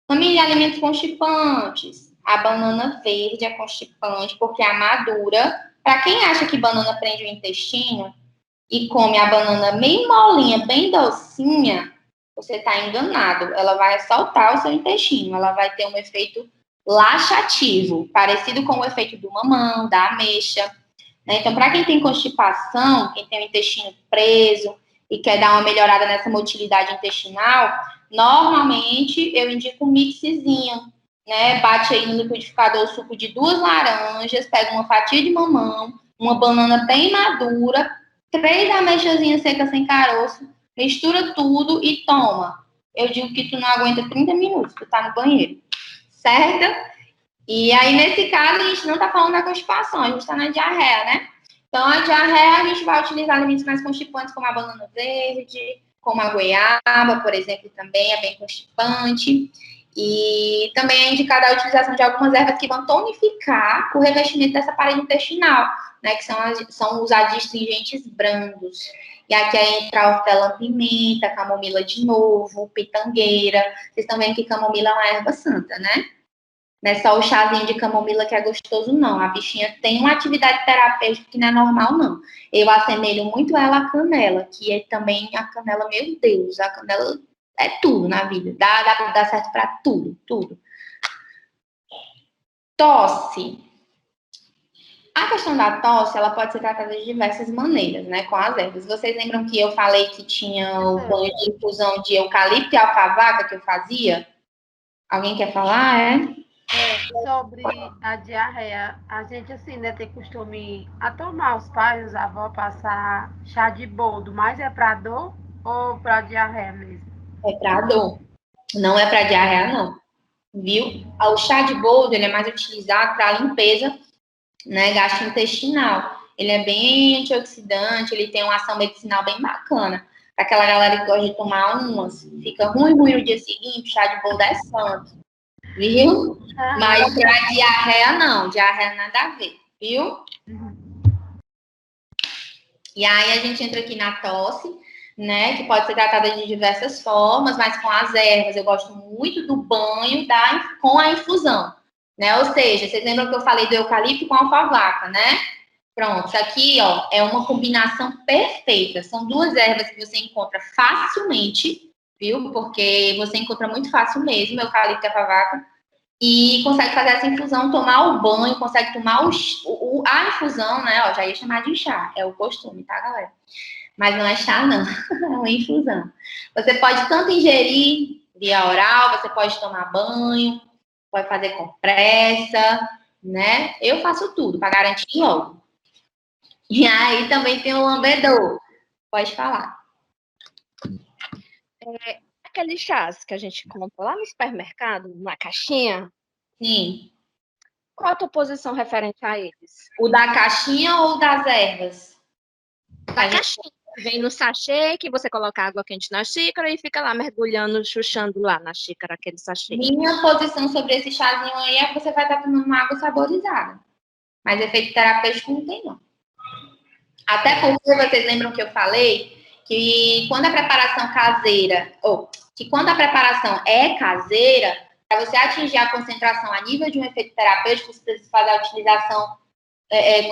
família de alimentos constipantes, a banana verde é constipante porque a madura. Para quem acha que banana prende o intestino e come a banana meio molinha, bem docinha, você está enganado. Ela vai assaltar o seu intestino. Ela vai ter um efeito laxativo, parecido com o efeito do mamão, da ameixa. Né? Então, para quem tem constipação, quem tem o intestino preso e quer dar uma melhorada nessa motilidade intestinal, normalmente eu indico um mixzinho, né? Bate aí no liquidificador o suco de 2 laranjas, pega uma fatia de mamão, uma banana bem madura, 3 ameixazinhas secas sem caroço, mistura tudo e toma. Eu digo que tu não aguenta 30 minutos, tu tá no banheiro, certo? E aí, nesse caso, a gente não tá falando da constipação, a gente tá na diarreia, né? Então, a diarreia, a gente vai utilizar alimentos mais constipantes, como a banana verde, como a goiaba, por exemplo, também é bem constipante. E também é indicada a utilização de algumas ervas que vão tonificar o revestimento dessa parede intestinal, né? Que são os adstringentes brandos. E aqui entra a hortelã-pimenta, camomila de novo, pitangueira. Vocês estão vendo que camomila é uma erva santa, né? Não é só o chazinho de camomila que é gostoso, não. A bichinha tem uma atividade terapêutica que não é normal, não. Eu assemelho muito ela à canela, que é também a canela, meu Deus, a canela é tudo na vida. Dá certo para tudo, tudo. Tosse. A questão da tosse, ela pode ser tratada de diversas maneiras, né, com as ervas. Vocês lembram que eu falei que tinha o banho de infusão de eucalipto e alfavaca que eu fazia? Alguém quer falar, Sobre a diarreia, a gente assim, né, tem costume a tomar os pais, os avós, passar chá de boldo, mas é para dor ou para diarreia mesmo? É para dor, não é para diarreia, não. Viu? O chá de boldo, ele é mais utilizado para limpeza, né, gastrointestinal. Ele é bem antioxidante, ele tem uma ação medicinal bem bacana. Para aquela galera que gosta de tomar umas, fica ruim no dia seguinte, chá de boldo é santo. Viu? Mas para diarreia, não. Diarreia nada a ver, viu? E aí a gente entra aqui na tosse, né? Que pode ser tratada de diversas formas, mas com as ervas. Eu gosto muito do banho com a infusão, né? Ou seja, vocês lembram que eu falei do eucalipto com alfavaca, né? Pronto, isso aqui, ó, é uma combinação perfeita. São 2 ervas que você encontra facilmente, viu? Porque você encontra muito fácil mesmo, eucalipto e alfavaca. E consegue fazer essa infusão, tomar o banho, consegue tomar a infusão, né? Ó, já ia chamar de chá, é o costume, tá, galera? Mas não é chá, não, é uma infusão. Você pode tanto ingerir via oral, você pode tomar banho, pode fazer compressa, né? Eu faço tudo para garantir logo. E aí também tem o lambedor. Pode falar. Aqueles chás que a gente compra lá no supermercado, na caixinha. Sim. Qual a tua posição referente a eles? O da caixinha ou das ervas? Da caixinha. Vem no sachê, que você coloca água quente na xícara e fica lá mergulhando, chuchando lá na xícara, aquele sachê. Minha posição sobre esse chazinho aí é que você vai estar tomando uma água saborizada. Mas efeito terapêutico não tem, não. Até porque vocês lembram que eu falei que quando a preparação caseira, que quando a preparação é caseira, para você atingir a concentração a nível de um efeito terapêutico, você precisa fazer a utilização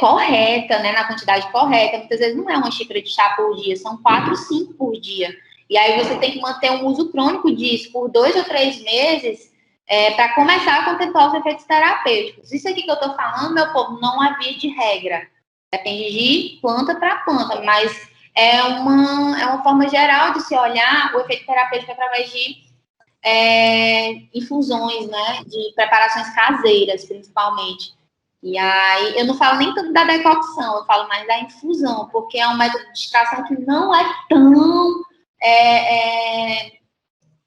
correta, né, na quantidade correta. Muitas vezes não é uma xícara de chá por dia, são 4, 5 por dia. E aí você tem que manter um uso crônico disso por 2 ou 3 meses para começar a contemplar os efeitos terapêuticos. Isso aqui que eu estou falando, meu povo, não é via de regra. Depende de planta para planta, mas é uma forma geral de se olhar o efeito terapêutico através de infusões, né, de preparações caseiras, principalmente. E aí, eu não falo nem tanto da decocção, eu falo mais da infusão, porque é um método de extração que não é tão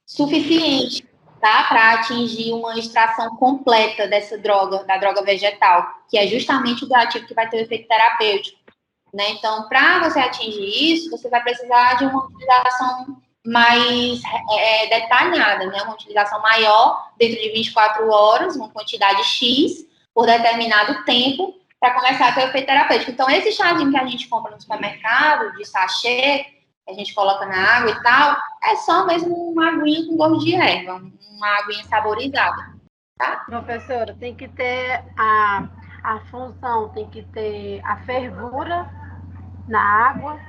suficiente, tá, para atingir uma extração completa dessa droga, da droga vegetal, que é justamente o bioativo que vai ter o efeito terapêutico, né? Então, para você atingir isso, você vai precisar de uma utilização mais detalhada, né? Uma utilização maior dentro de 24 horas, uma quantidade X, por determinado tempo, para começar a ter o efeito terapêutico. Então, esse chazinho que a gente compra no supermercado, de sachê, que a gente coloca na água e tal, é só mesmo uma aguinha com gosto de erva, uma aguinha saborizada, tá? Professora, tem que ter a função, tem que ter a fervura na água.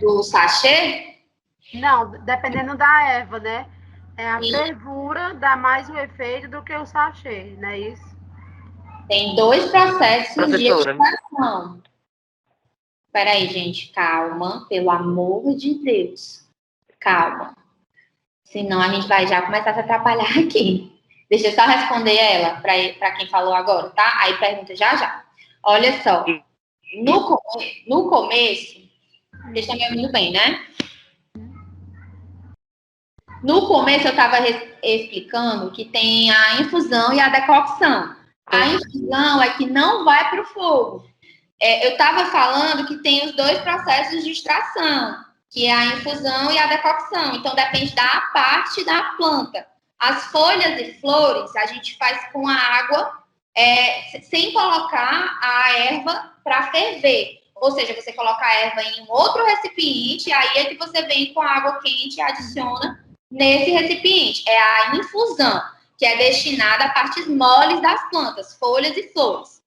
Do sachê? Não, dependendo da erva, né? A fervura dá mais o efeito do que o sachê, não é isso? Tem 2 processos Professora. de extração. Peraí, gente, calma, pelo amor de Deus. Calma. Senão a gente vai já começar a se atrapalhar aqui. Deixa eu só responder ela, para quem falou agora, tá? Aí pergunta já. Olha só. No começo, vocês estão me ouvindo bem, né? No começo eu estava explicando que tem a infusão e a decocção. A infusão é que não vai para o fogo. Eu estava falando que tem os 2 processos de extração, que é a infusão e a decocção. Então, depende da parte da planta. As folhas e flores a gente faz com a água, sem colocar a erva para ferver. Ou seja, você coloca a erva em um outro recipiente, aí é que você vem com a água quente e adiciona nesse recipiente. É a infusão, que é destinada a partes moles das plantas, folhas e flores.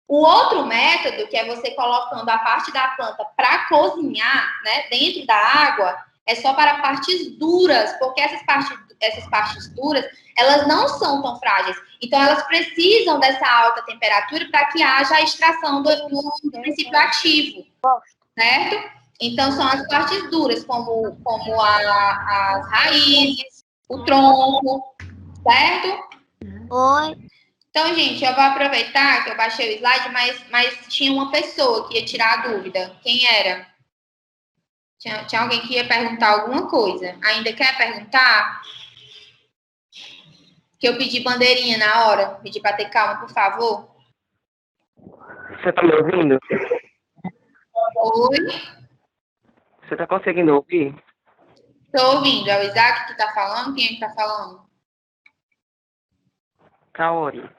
O outro método, que é você colocando a parte da planta para cozinhar, né, dentro da água, é só para partes duras, porque essas partes duras, elas não são tão frágeis. Então, elas precisam dessa alta temperatura para que haja a extração do princípio ativo, certo? Então, são as partes duras, como as raízes, o tronco, certo? Oi. Então, gente, eu vou aproveitar que eu baixei o slide, mas tinha uma pessoa que ia tirar a dúvida. Quem era? Tinha alguém que ia perguntar alguma coisa. Ainda quer perguntar? Que eu pedi bandeirinha na hora. Pedi para ter calma, por favor. Você está me ouvindo? Oi? Você está conseguindo ouvir? Estou ouvindo. É o Isaac que está falando? Quem é que está falando? Kaori.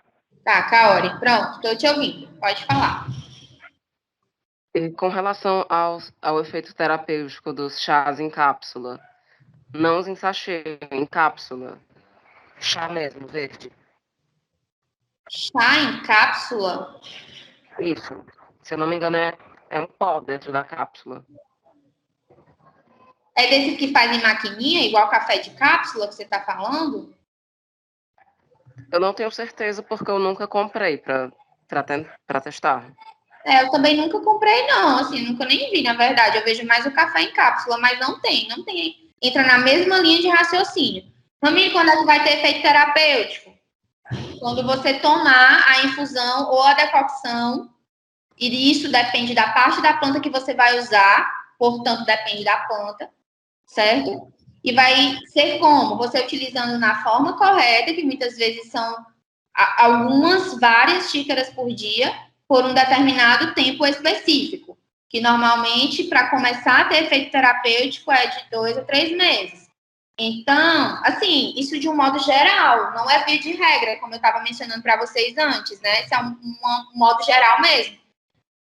Tá, Kaori. Pronto, estou te ouvindo. Pode falar. E com relação ao efeito terapêutico dos chás em cápsula, não os em sachê, em cápsula. Chá mesmo, verde. Chá em cápsula? Isso. Se eu não me engano, é um pó dentro da cápsula. É desse que faz em maquininha, igual café de cápsula que você está falando? Eu não tenho certeza porque eu nunca comprei para testar. Eu também nunca comprei, não. Assim, nunca nem vi, na verdade. Eu vejo mais o café em cápsula, mas não tem. Entra na mesma linha de raciocínio. Família, quando é que vai ter efeito terapêutico? Quando você tomar a infusão ou a decocção, e isso depende da parte da planta que você vai usar, portanto, depende da planta, certo? E vai ser como? Você utilizando na forma correta, que muitas vezes são várias xícaras por dia, por um determinado tempo específico, que normalmente, para começar a ter efeito terapêutico, é de 2 a 3 meses. Então, assim, isso de um modo geral, não é via de regra, como eu estava mencionando para vocês antes, né? Isso é um modo geral mesmo.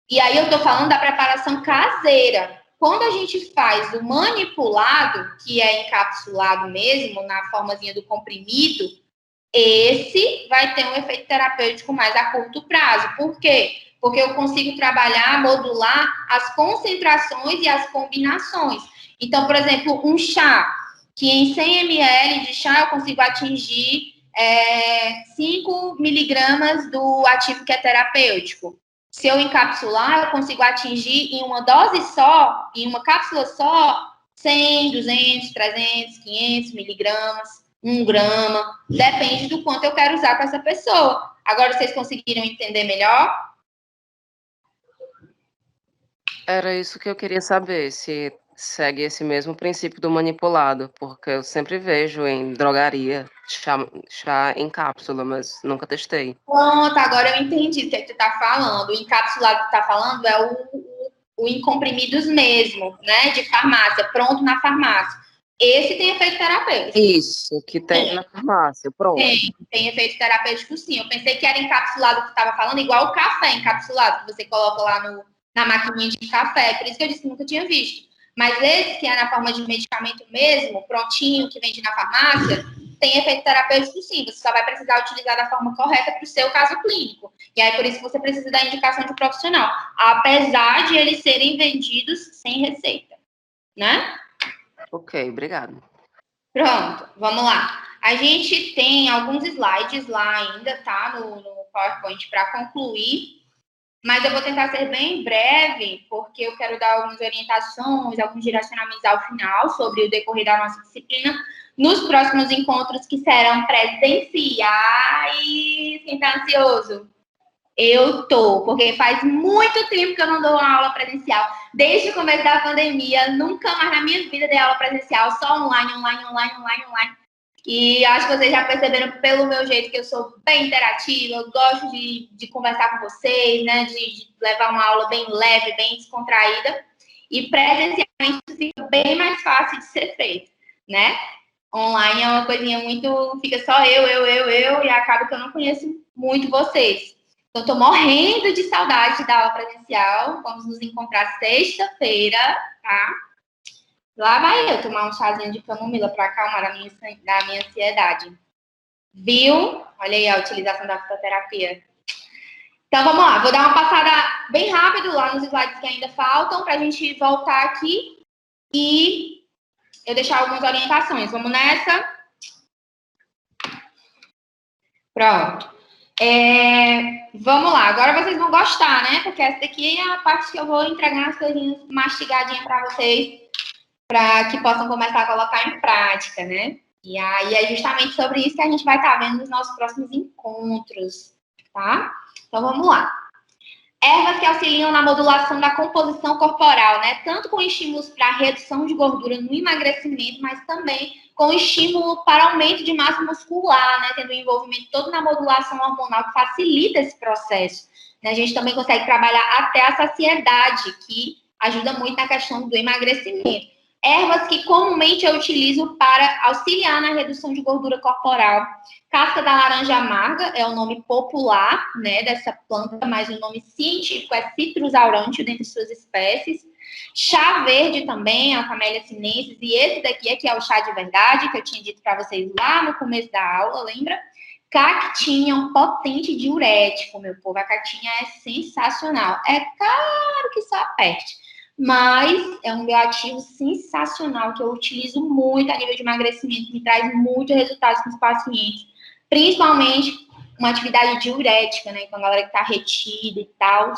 E aí eu estou falando da preparação caseira. Quando a gente faz o manipulado, que é encapsulado mesmo, na formazinha do comprimido, esse vai ter um efeito terapêutico mais a curto prazo. Por quê? Porque eu consigo trabalhar, modular as concentrações e as combinações. Então, por exemplo, um chá, que em 100 ml de chá eu consigo atingir 5 miligramas do ativo que é terapêutico. Se eu encapsular, eu consigo atingir em uma dose só, em uma cápsula só, 100, 200, 300, 500 miligramas. 1 grama, depende do quanto eu quero usar com essa pessoa. Agora, vocês conseguiram entender melhor? Era isso que eu queria saber, se segue esse mesmo princípio do manipulado, porque eu sempre vejo em drogaria chá em cápsula, mas nunca testei. Pronto, agora eu entendi o que tu tá falando. O encapsulado que tu tá falando é o em comprimidos mesmo, né, de farmácia, pronto na farmácia. Esse tem efeito terapêutico. Isso, que tem na farmácia, pronto. Tem efeito terapêutico, sim. Eu pensei que era encapsulado que estava falando, igual o café encapsulado, que você coloca lá na maquininha de café. Por isso que eu disse que nunca tinha visto. Mas esse, que é na forma de medicamento mesmo, prontinho, que vende na farmácia, tem efeito terapêutico, sim. Você só vai precisar utilizar da forma correta para o seu caso clínico. E aí, por isso que você precisa da indicação de profissional. Apesar de eles serem vendidos sem receita, né? Ok, obrigado. Pronto, vamos lá. A gente tem alguns slides lá ainda, tá? No PowerPoint para concluir. Mas eu vou tentar ser bem breve, porque eu quero dar algumas orientações, alguns direcionamentos ao final sobre o decorrer da nossa disciplina nos próximos encontros que serão presenciais. Quem está ansioso? Eu tô, porque faz muito tempo que eu não dou uma aula presencial. Desde o começo da pandemia, nunca mais na minha vida dei aula presencial, só online. E acho que vocês já perceberam pelo meu jeito que eu sou bem interativa, eu gosto de conversar com vocês, né? De levar uma aula bem leve, bem descontraída. E presencialmente fica bem mais fácil de ser feito, né? Online é uma coisinha muito... Fica só eu, e acaba que eu não conheço muito vocês. Então, eu tô morrendo de saudade da aula presencial. Vamos nos encontrar sexta-feira, tá? Lá vai eu tomar um chazinho de camomila para acalmar a minha ansiedade. Viu? Olha aí a utilização da fitoterapia. Então, vamos lá. Vou dar uma passada bem rápido lá nos slides que ainda faltam para a gente voltar aqui e eu deixar algumas orientações. Vamos nessa? Pronto. Vamos lá. Agora vocês vão gostar, né? Porque essa daqui é a parte que eu vou entregar as coisinhas mastigadinhas para vocês, para que possam começar a colocar em prática, né? E aí é justamente sobre isso que a gente vai estar vendo nos nossos próximos encontros, tá? Então, vamos lá. Ervas que auxiliam na modulação da composição corporal, né? Tanto com estímulos para redução de gordura no emagrecimento, mas também com estímulo para aumento de massa muscular, né? Tendo um envolvimento todo na modulação hormonal que facilita esse processo. A gente também consegue trabalhar até a saciedade, que ajuda muito na questão do emagrecimento. Ervas que comumente eu utilizo para auxiliar na redução de gordura corporal. Casca da laranja amarga é o nome popular, né, dessa planta, mas o nome científico é Citrus aurantium, dentre suas espécies. Chá verde também, a Camellia sinensis, e esse daqui é que é o chá de verdade, que eu tinha dito para vocês lá no começo da aula, lembra? Cactinha, um potente diurético, meu povo. A cactinha é sensacional. É claro que só aperte. Mas é um bioativo sensacional que eu utilizo muito a nível de emagrecimento, que me traz muitos resultados com os pacientes, principalmente uma atividade diurética, né? Então, a galera que está retida e tal,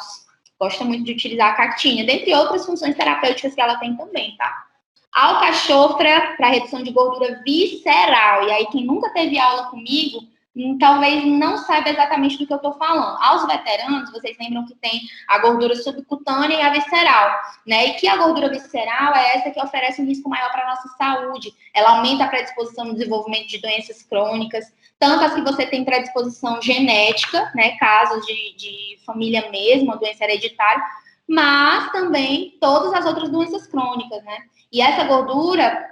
gosta muito de utilizar a cactinha, dentre outras funções terapêuticas que ela tem também, tá? Alcachofra para redução de gordura visceral. E aí, quem nunca teve aula comigo, talvez não saiba exatamente do que eu estou falando. Aos veteranos, vocês lembram que tem a gordura subcutânea e a visceral, né? E que a gordura visceral é essa que oferece um risco maior para a nossa saúde. Ela aumenta a predisposição no desenvolvimento de doenças crônicas, tanto as que você tem predisposição genética, né? Casos de família mesmo, a doença hereditária, mas também todas as outras doenças crônicas, né? E essa gordura,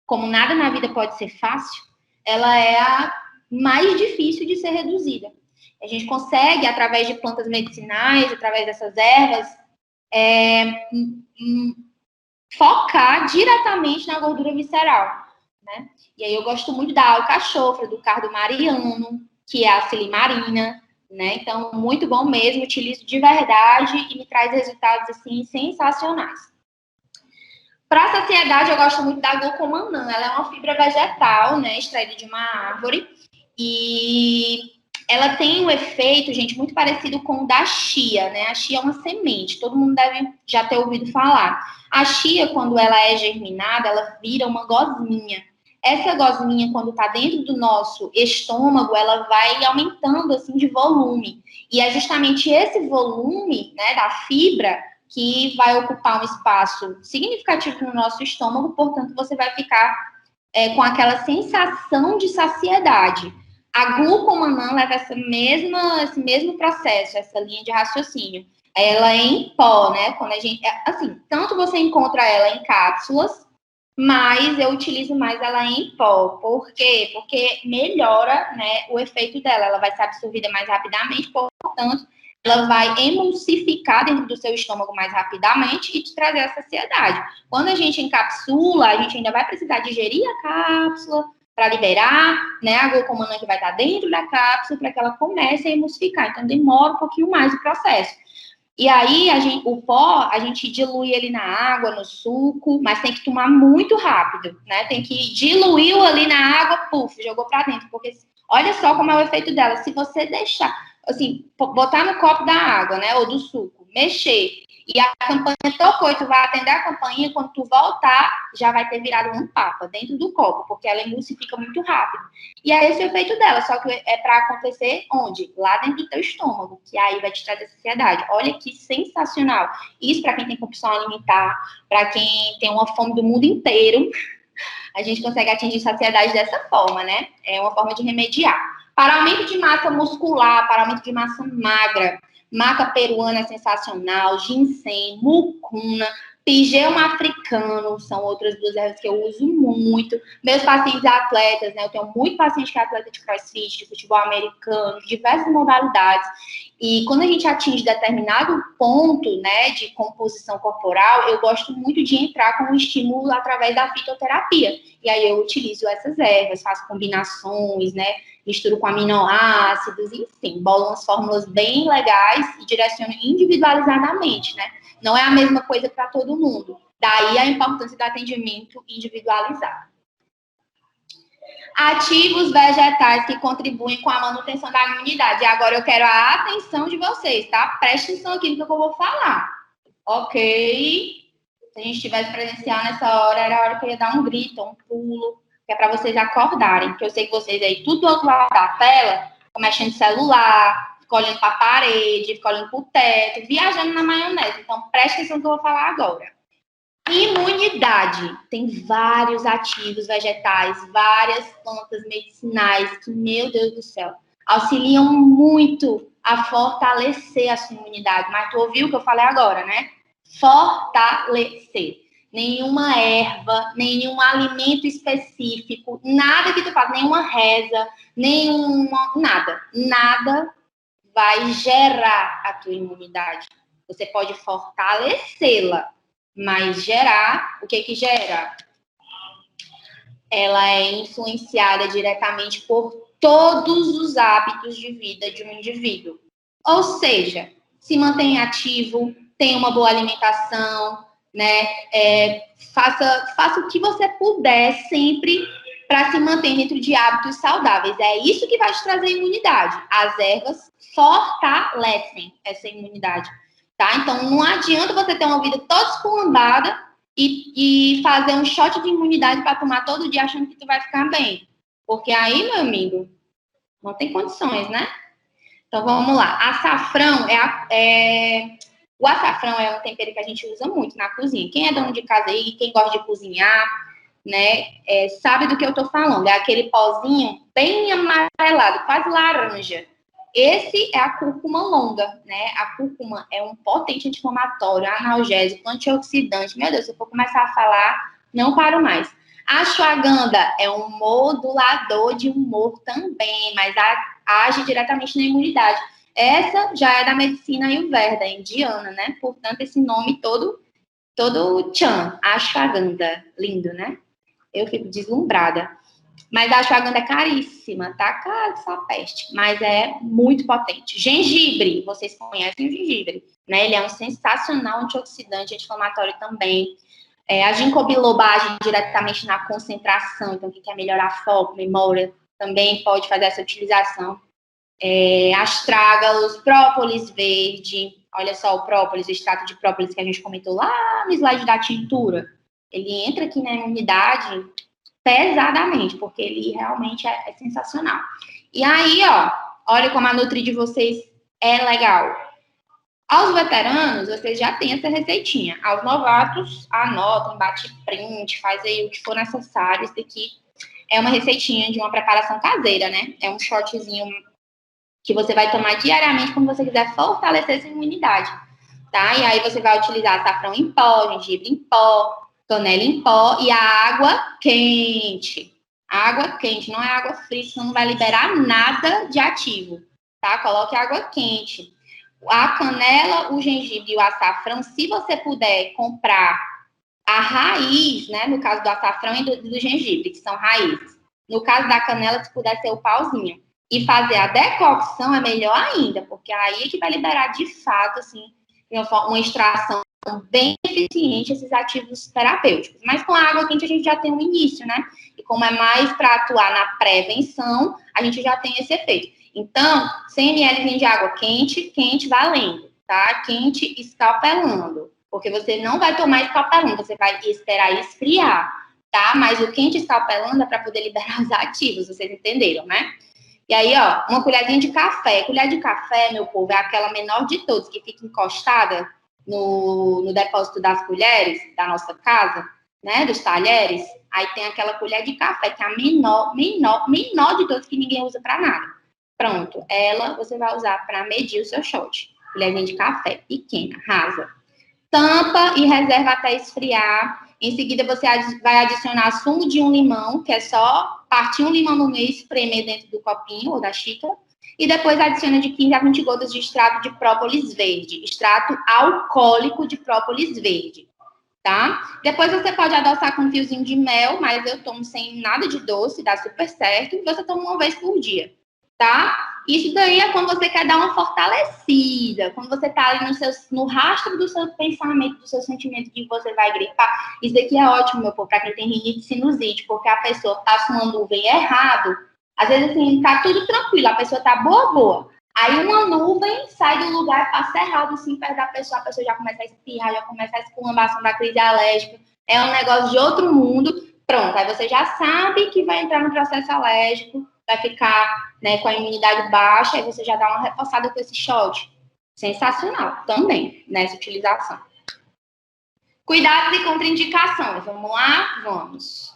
como nada na vida pode ser fácil, ela é a mais difícil de ser reduzida. A gente consegue, através de plantas medicinais, através dessas ervas, focar diretamente na gordura visceral, né? E aí eu gosto muito da alcachofra, do cardo mariano, que é a silimarina, né? Então, muito bom mesmo, utilizo de verdade e me traz resultados, assim, sensacionais. Para a saciedade, eu gosto muito da glucomannan. Ela é uma fibra vegetal, né? Extraída de uma árvore. E ela tem um efeito, gente, muito parecido com o da chia, né? A chia é uma semente, todo mundo deve já ter ouvido falar. A chia, quando ela é germinada, ela vira uma gosminha. Essa gosminha, quando está dentro do nosso estômago, ela vai aumentando, assim, de volume. E é justamente esse volume, né, da fibra que vai ocupar um espaço significativo no nosso estômago, portanto, você vai ficar com aquela sensação de saciedade. A glucomannan leva esse mesmo processo, essa linha de raciocínio. Ela é em pó, né? Quando a gente, assim, tanto você encontra ela em cápsulas, mas eu utilizo mais ela em pó. Por quê? Porque melhora, né, o efeito dela. Ela vai ser absorvida mais rapidamente, portanto, ela vai emulsificar dentro do seu estômago mais rapidamente e te trazer a saciedade. Quando a gente encapsula, a gente ainda vai precisar digerir a cápsula para liberar, né, a glucomannan que vai estar dentro da cápsula para que ela comece a emulsificar. Então, demora um pouquinho mais o processo. E aí, o pó, a gente dilui ele na água, no suco, mas tem que tomar muito rápido, né? Tem que diluiu ali na água, puf, jogou para dentro, porque olha só como é o efeito dela. Se você deixar, assim, botar no copo da água, né, ou do suco, mexer, e a campainha tocou e tu vai atender a campainha, quando tu voltar, já vai ter virado um papa dentro do copo, porque ela emulsifica muito rápido. E é esse o efeito dela, só que é para acontecer onde? Lá dentro do teu estômago, que aí vai te trazer saciedade. Olha que sensacional. Isso para quem tem compulsão alimentar, para quem tem uma fome do mundo inteiro, a gente consegue atingir saciedade dessa forma, né? É uma forma de remediar. Para aumento de massa muscular, para aumento de massa magra, maca peruana é sensacional, ginseng, mucuna, pigeu africano, são outras duas ervas que eu uso muito. Meus pacientes atletas, né? Eu tenho muito paciente que é atleta de crossfit, de futebol americano, de diversas modalidades. E quando a gente atinge determinado ponto, né, de composição corporal, eu gosto muito de entrar com um estímulo através da fitoterapia. E aí eu utilizo essas ervas, faço combinações, né, misturo com aminoácidos, enfim, bolo umas fórmulas bem legais e direciono individualizadamente, né? Não é a mesma coisa para todo mundo. Daí a importância do atendimento individualizado. Ativos vegetais que contribuem com a manutenção da imunidade. E agora eu quero a atenção de vocês, tá? Preste atenção aqui no que eu vou falar. Ok? Se a gente estivesse presencial nessa hora, era a hora que eu ia dar um grito, um pulo, que é para vocês acordarem. Porque eu sei que vocês aí, tudo do outro lado da tela, ficam mexendo no celular, ficam olhando para a parede, ficam olhando para o teto, viajando na maionese. Então, preste atenção no que eu vou falar agora. Imunidade. Tem vários ativos vegetais, várias plantas medicinais que, meu Deus do céu, auxiliam muito a fortalecer a sua imunidade. Mas tu ouviu o que eu falei agora, né? Fortalecer. Nenhuma erva, nenhum alimento específico, nada que tu faça, nenhuma reza, nada vai gerar a tua imunidade. Você pode fortalecê-la, mas gerar, o que gera? Ela é influenciada diretamente por todos os hábitos de vida de um indivíduo. Ou seja, se mantém ativo, tenha uma boa alimentação, né? Faça o que você puder sempre para se manter dentro de hábitos saudáveis. É isso que vai te trazer imunidade. As ervas fortalecem essa imunidade. Tá? Então, não adianta você ter uma vida toda esculhambada e fazer um shot de imunidade para tomar todo dia achando que tu vai ficar bem. Porque aí, meu amigo, não tem condições, né? Então, vamos lá. Açafrão o açafrão é um tempero que a gente usa muito na cozinha. Quem é dono de casa aí, quem gosta de cozinhar, né, sabe do que eu tô falando. É aquele pozinho bem amarelado, quase laranja. Esse é a cúrcuma longa, né? A cúrcuma é um potente anti-inflamatório, analgésico, antioxidante. Meu Deus, se eu for começar a falar, não paro mais. A ashwagandha é um modulador de humor também, mas age diretamente na imunidade. Essa já é da medicina ayurveda, indiana, né? Portanto, esse nome todo tchan, ashwagandha. Lindo, né? Eu fico deslumbrada. Mas a ashwagandha é caríssima, tá? Caro, só peste. Mas é muito potente. Gengibre, vocês conhecem o gengibre, né? Ele é um sensacional antioxidante, anti-inflamatório também. A ginkgo biloba age diretamente na concentração. Então, quem quer melhorar foco, memória, também pode fazer essa utilização. Astragalus, própolis verde. Olha só o própolis, o extrato de própolis que a gente comentou lá no slide da tintura. Ele entra aqui na imunidade pesadamente, porque ele realmente é sensacional. E aí, ó, olha como a Nutri de vocês é legal. Aos veteranos, vocês já têm essa receitinha. Aos novatos, anotem, bate print, faz aí o que for necessário. Isso aqui é uma receitinha de uma preparação caseira, né? É um shotzinho que você vai tomar diariamente quando você quiser fortalecer sua imunidade, tá? E aí você vai utilizar açafrão em pó, gengibre em pó, canela em pó e a água quente. Água quente, não é água fria, senão não vai liberar nada de ativo, tá? Coloque água quente. A canela, o gengibre e o açafrão, se você puder comprar a raiz, né? No caso do açafrão e do gengibre, que são raízes. No caso da canela, se puder ser o pauzinho. E fazer a decocção é melhor ainda, porque aí é que vai liberar de fato, assim, uma extração bem eficiente esses ativos terapêuticos. Mas com a água quente a gente já tem um início, né? E como é mais para atuar na prevenção, a gente já tem esse efeito. Então, 100 ml de água quente, quente valendo, tá? Quente escalpelando. Porque você não vai tomar escalpelando, você vai esperar esfriar, tá? Mas o quente escalpelando é para poder liberar os ativos, vocês entenderam, né? E aí, ó, uma colherzinha de café. Colher de café, meu povo, é aquela menor de todos, que fica encostada no depósito das colheres da nossa casa, né, dos talheres. Aí tem aquela colher de café, que é a menor de todos, que ninguém usa para nada. Pronto, ela você vai usar para medir o seu shot. Colherzinha de café, pequena, rasa. Tampa e reserva até esfriar. Em seguida, você vai adicionar sumo de um limão, que é só partir um limão no meio e espremer dentro do copinho ou da xícara. E depois adiciona de 15 a 20 gotas de extrato de própolis verde. Extrato alcoólico de própolis verde, tá? Depois você pode adoçar com um fiozinho de mel, mas eu tomo sem nada de doce, dá super certo. E você toma uma vez por dia, tá? Isso daí é quando você quer dar uma fortalecida, quando você tá ali no rastro do seu pensamento, do seu sentimento de que você vai gripar. Isso daqui é ótimo, meu povo, para quem tem rinite e sinusite, porque a pessoa passa uma nuvem errado, às vezes assim, tá tudo tranquilo, a pessoa tá boa. Aí uma nuvem sai do lugar e passa errado, assim, perto da pessoa, a pessoa já começa a espirrar, já começa a esculambação da crise alérgica, é um negócio de outro mundo. Pronto, aí você já sabe que vai entrar no processo alérgico, vai ficar, né, com a imunidade baixa, aí você já dá uma reforçada com esse shot. Sensacional também nessa utilização. Cuidados e contraindicações. Vamos lá? Vamos.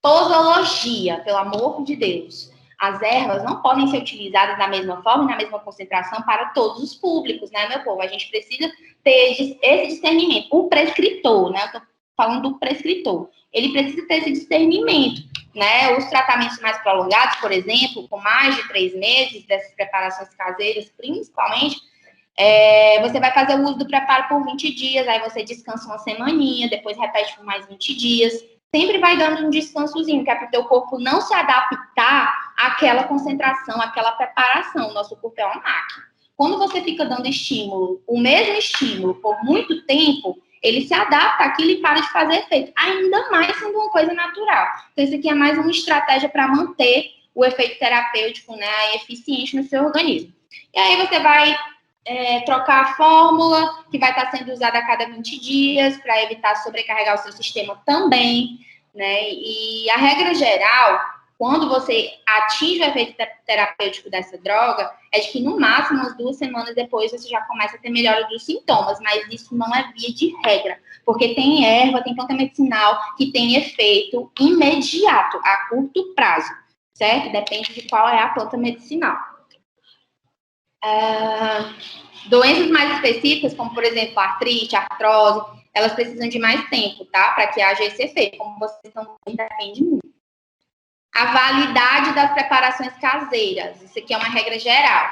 Posologia, pelo amor de Deus. As ervas não podem ser utilizadas da mesma forma e na mesma concentração para todos os públicos, né, meu povo? A gente precisa ter esse discernimento. O prescritor, né? Eu tô falando do prescritor. Ele precisa ter esse discernimento, né? Os tratamentos mais prolongados, por exemplo, com mais de 3 meses dessas preparações caseiras, principalmente, você vai fazer o uso do preparo por 20 dias, aí você descansa uma semaninha, depois repete por mais 20 dias. Sempre vai dando um descansozinho, que é para o teu corpo não se adaptar àquela concentração, àquela preparação. Nosso corpo é uma máquina. Quando você fica dando estímulo, o mesmo estímulo, por muito tempo, ele se adapta àquilo e para de fazer efeito. Ainda mais sendo uma coisa natural. Então, isso aqui é mais uma estratégia para manter o efeito terapêutico, né, eficiente no seu organismo. E aí você vai trocar a fórmula, que vai estar sendo usada a cada 20 dias, para evitar sobrecarregar o seu sistema também, né? E a regra geral, quando você atinge o efeito terapêutico dessa droga, é de que no máximo umas 2 semanas depois você já começa a ter melhora dos sintomas, mas isso não é via de regra, porque tem erva, tem planta medicinal que tem efeito imediato, a curto prazo, certo? Depende de qual é a planta medicinal. Doenças mais específicas, como por exemplo artrite, artrose, elas precisam de mais tempo, tá? Para que haja esse efeito, como vocês estão vendo, depende muito. A validade das preparações caseiras, isso aqui é uma regra geral.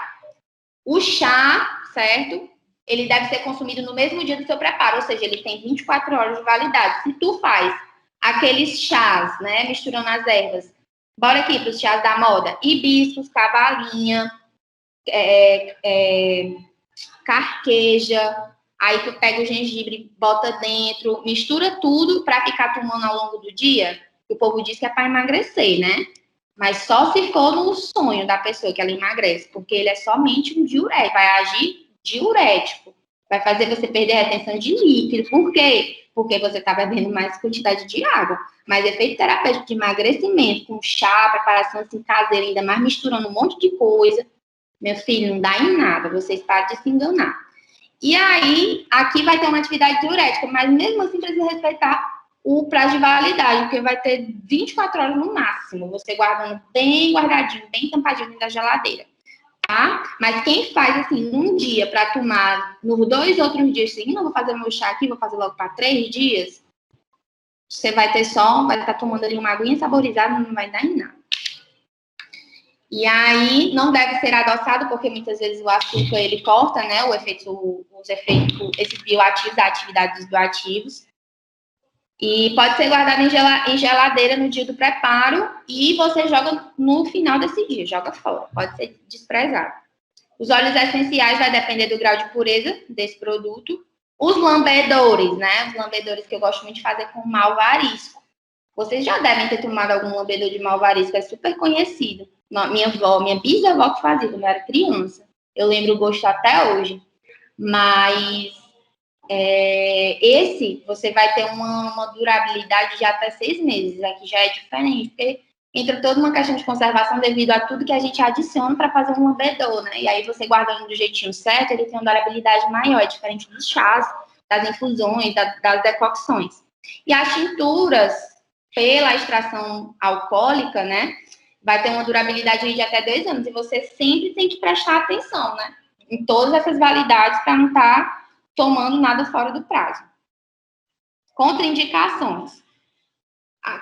O chá, certo? Ele deve ser consumido no mesmo dia do seu preparo, ou seja, ele tem 24 horas de validade. Se tu faz aqueles chás, né, misturando as ervas, bora aqui para os chás da moda, hibiscos, cavalinha, carqueja, aí tu pega o gengibre, bota dentro, mistura tudo para ficar tomando ao longo do dia. O povo diz que é para emagrecer, né? Mas só se for no sonho da pessoa que ela emagrece, porque ele é somente um diurético, vai agir diurético, vai fazer você perder a retenção de líquido. Por quê? Porque você está bebendo mais quantidade de água. Mas efeito terapêutico de emagrecimento, com chá, preparação assim caseira, ainda mais misturando um monte de coisa, meu filho, não dá em nada, vocês param de se enganar. E aí, aqui vai ter uma atividade diurética, mas mesmo assim precisa respeitar o prazo de validade, porque vai ter 24 horas no máximo, você guardando bem guardadinho, bem tampadinho dentro da geladeira, tá? Mas quem faz, assim, num dia para tomar nos 2 outros dias seguintes, não vou fazer meu chá aqui, vou fazer logo para 3 dias, você vai estar tomando ali uma aguinha saborizada, não vai dar em nada. E aí, não deve ser adoçado, porque muitas vezes o açúcar, ele corta, né, esses bioativos, a atividade dos bioativos. E pode ser guardado em geladeira no dia do preparo e você joga no final desse dia, joga fora, pode ser desprezado. Os óleos essenciais vai depender do grau de pureza desse produto. Os lambedores, né, os lambedores que eu gosto muito de fazer com malvarisco. Vocês já devem ter tomado algum lambedor de malvarisco, é super conhecido. Minha bisavó que fazia quando eu era criança. Eu lembro o gosto até hoje. Mas esse, você vai ter uma durabilidade de até 6 meses. Aqui já é diferente, porque entra toda uma questão de conservação devido a tudo que a gente adiciona para fazer um lambedor, né? E aí você guardando do jeitinho certo, ele tem uma durabilidade maior, diferente dos chás, das infusões, das decocções. E as tinturas, pela extração alcoólica, né, vai ter uma durabilidade de até 2 anos. E você sempre tem que prestar atenção, né, em todas essas validades para não estar tomando nada fora do prazo. Contraindicações.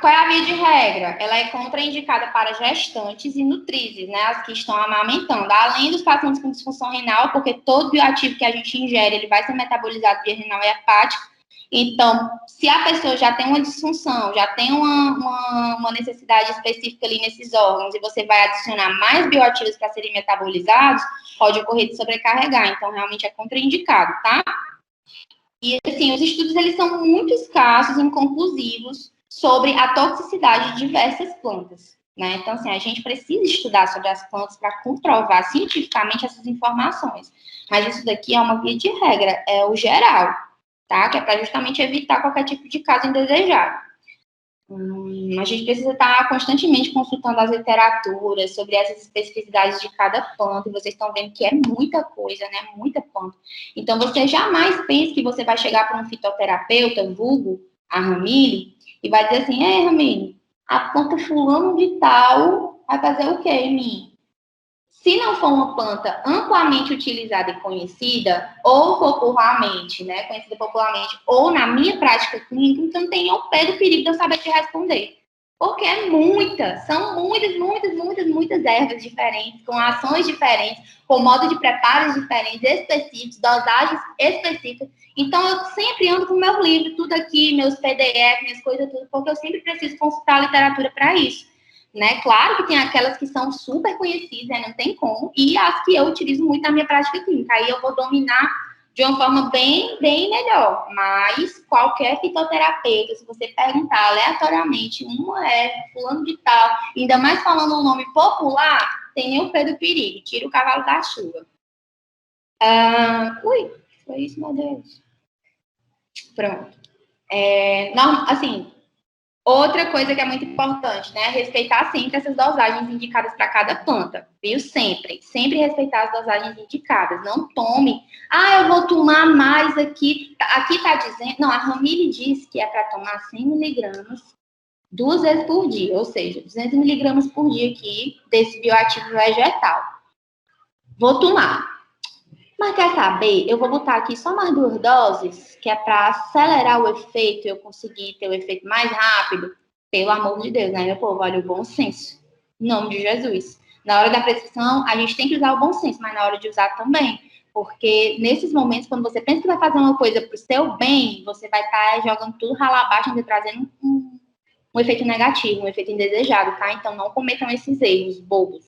Qual é a via de regra? Ela é contraindicada para gestantes e nutrizes, né, as que estão amamentando, além dos pacientes com disfunção renal, porque todo bioativo que a gente ingere, ele vai ser metabolizado via renal e hepática. Então, se a pessoa já tem uma disfunção, já tem uma necessidade específica ali nesses órgãos, e você vai adicionar mais bioativos para serem metabolizados, pode ocorrer de sobrecarregar. Então, realmente é contraindicado, tá? E, assim, os estudos, eles são muito escassos e inconclusivos sobre a toxicidade de diversas plantas, né? Então, assim, a gente precisa estudar sobre as plantas para comprovar cientificamente essas informações. Mas isso daqui é uma via de regra, é o geral, tá? Que é para justamente evitar qualquer tipo de caso indesejado. A gente precisa estar constantemente consultando as literaturas sobre essas especificidades de cada planta, e vocês estão vendo que é muita coisa, né? Muita planta. Então, você jamais pense que você vai chegar para um fitoterapeuta, vulgo, a Ramile, e vai dizer assim, Ramile, a planta fulano de tal vai fazer o quê em mim? Se não for uma planta amplamente utilizada e conhecida, ou popularmente, né, conhecida popularmente, ou na minha prática clínica, então não tem nem o pé do perigo de eu saber te responder. Porque são muitas ervas diferentes, com ações diferentes, com modo de preparos diferentes, específicos, dosagens específicas. Então, eu sempre ando com meu livro, tudo aqui, meus PDF, minhas coisas, tudo, porque eu sempre preciso consultar a literatura para isso. Né? Claro que tem aquelas que são super conhecidas, né? Não tem como, e as que eu utilizo muito na minha prática clínica. Aí eu vou dominar de uma forma bem melhor. Mas qualquer fitoterapeuta, se você perguntar aleatoriamente, uma fulano de tal, ainda mais falando o nome popular, tem nem o pé do perigo, tira o cavalo da chuva. Ui, foi isso, meu Deus. Pronto. Não, assim, outra coisa que é muito importante, né? Respeitar sempre essas dosagens indicadas para cada planta, viu? Sempre respeitar as dosagens indicadas. Não tome, eu vou tomar mais aqui. Aqui tá dizendo, não, a Ramile diz que é para tomar 100 miligramas 2 vezes por dia, ou seja, 200 miligramas por dia aqui desse bioativo vegetal. Vou tomar. Mas quer saber? Eu vou botar aqui só mais 2 doses, que é para acelerar o efeito e eu conseguir ter o efeito mais rápido. Pelo amor de Deus, né, meu povo? Olha o bom senso. Em nome de Jesus. Na hora da prescrição, a gente tem que usar o bom senso, mas na hora de usar também. Porque nesses momentos, quando você pensa que vai fazer uma coisa para o seu bem, você vai estar jogando tudo rala abaixo e trazendo um efeito negativo, um efeito indesejado, tá? Então, não cometam esses erros bobos.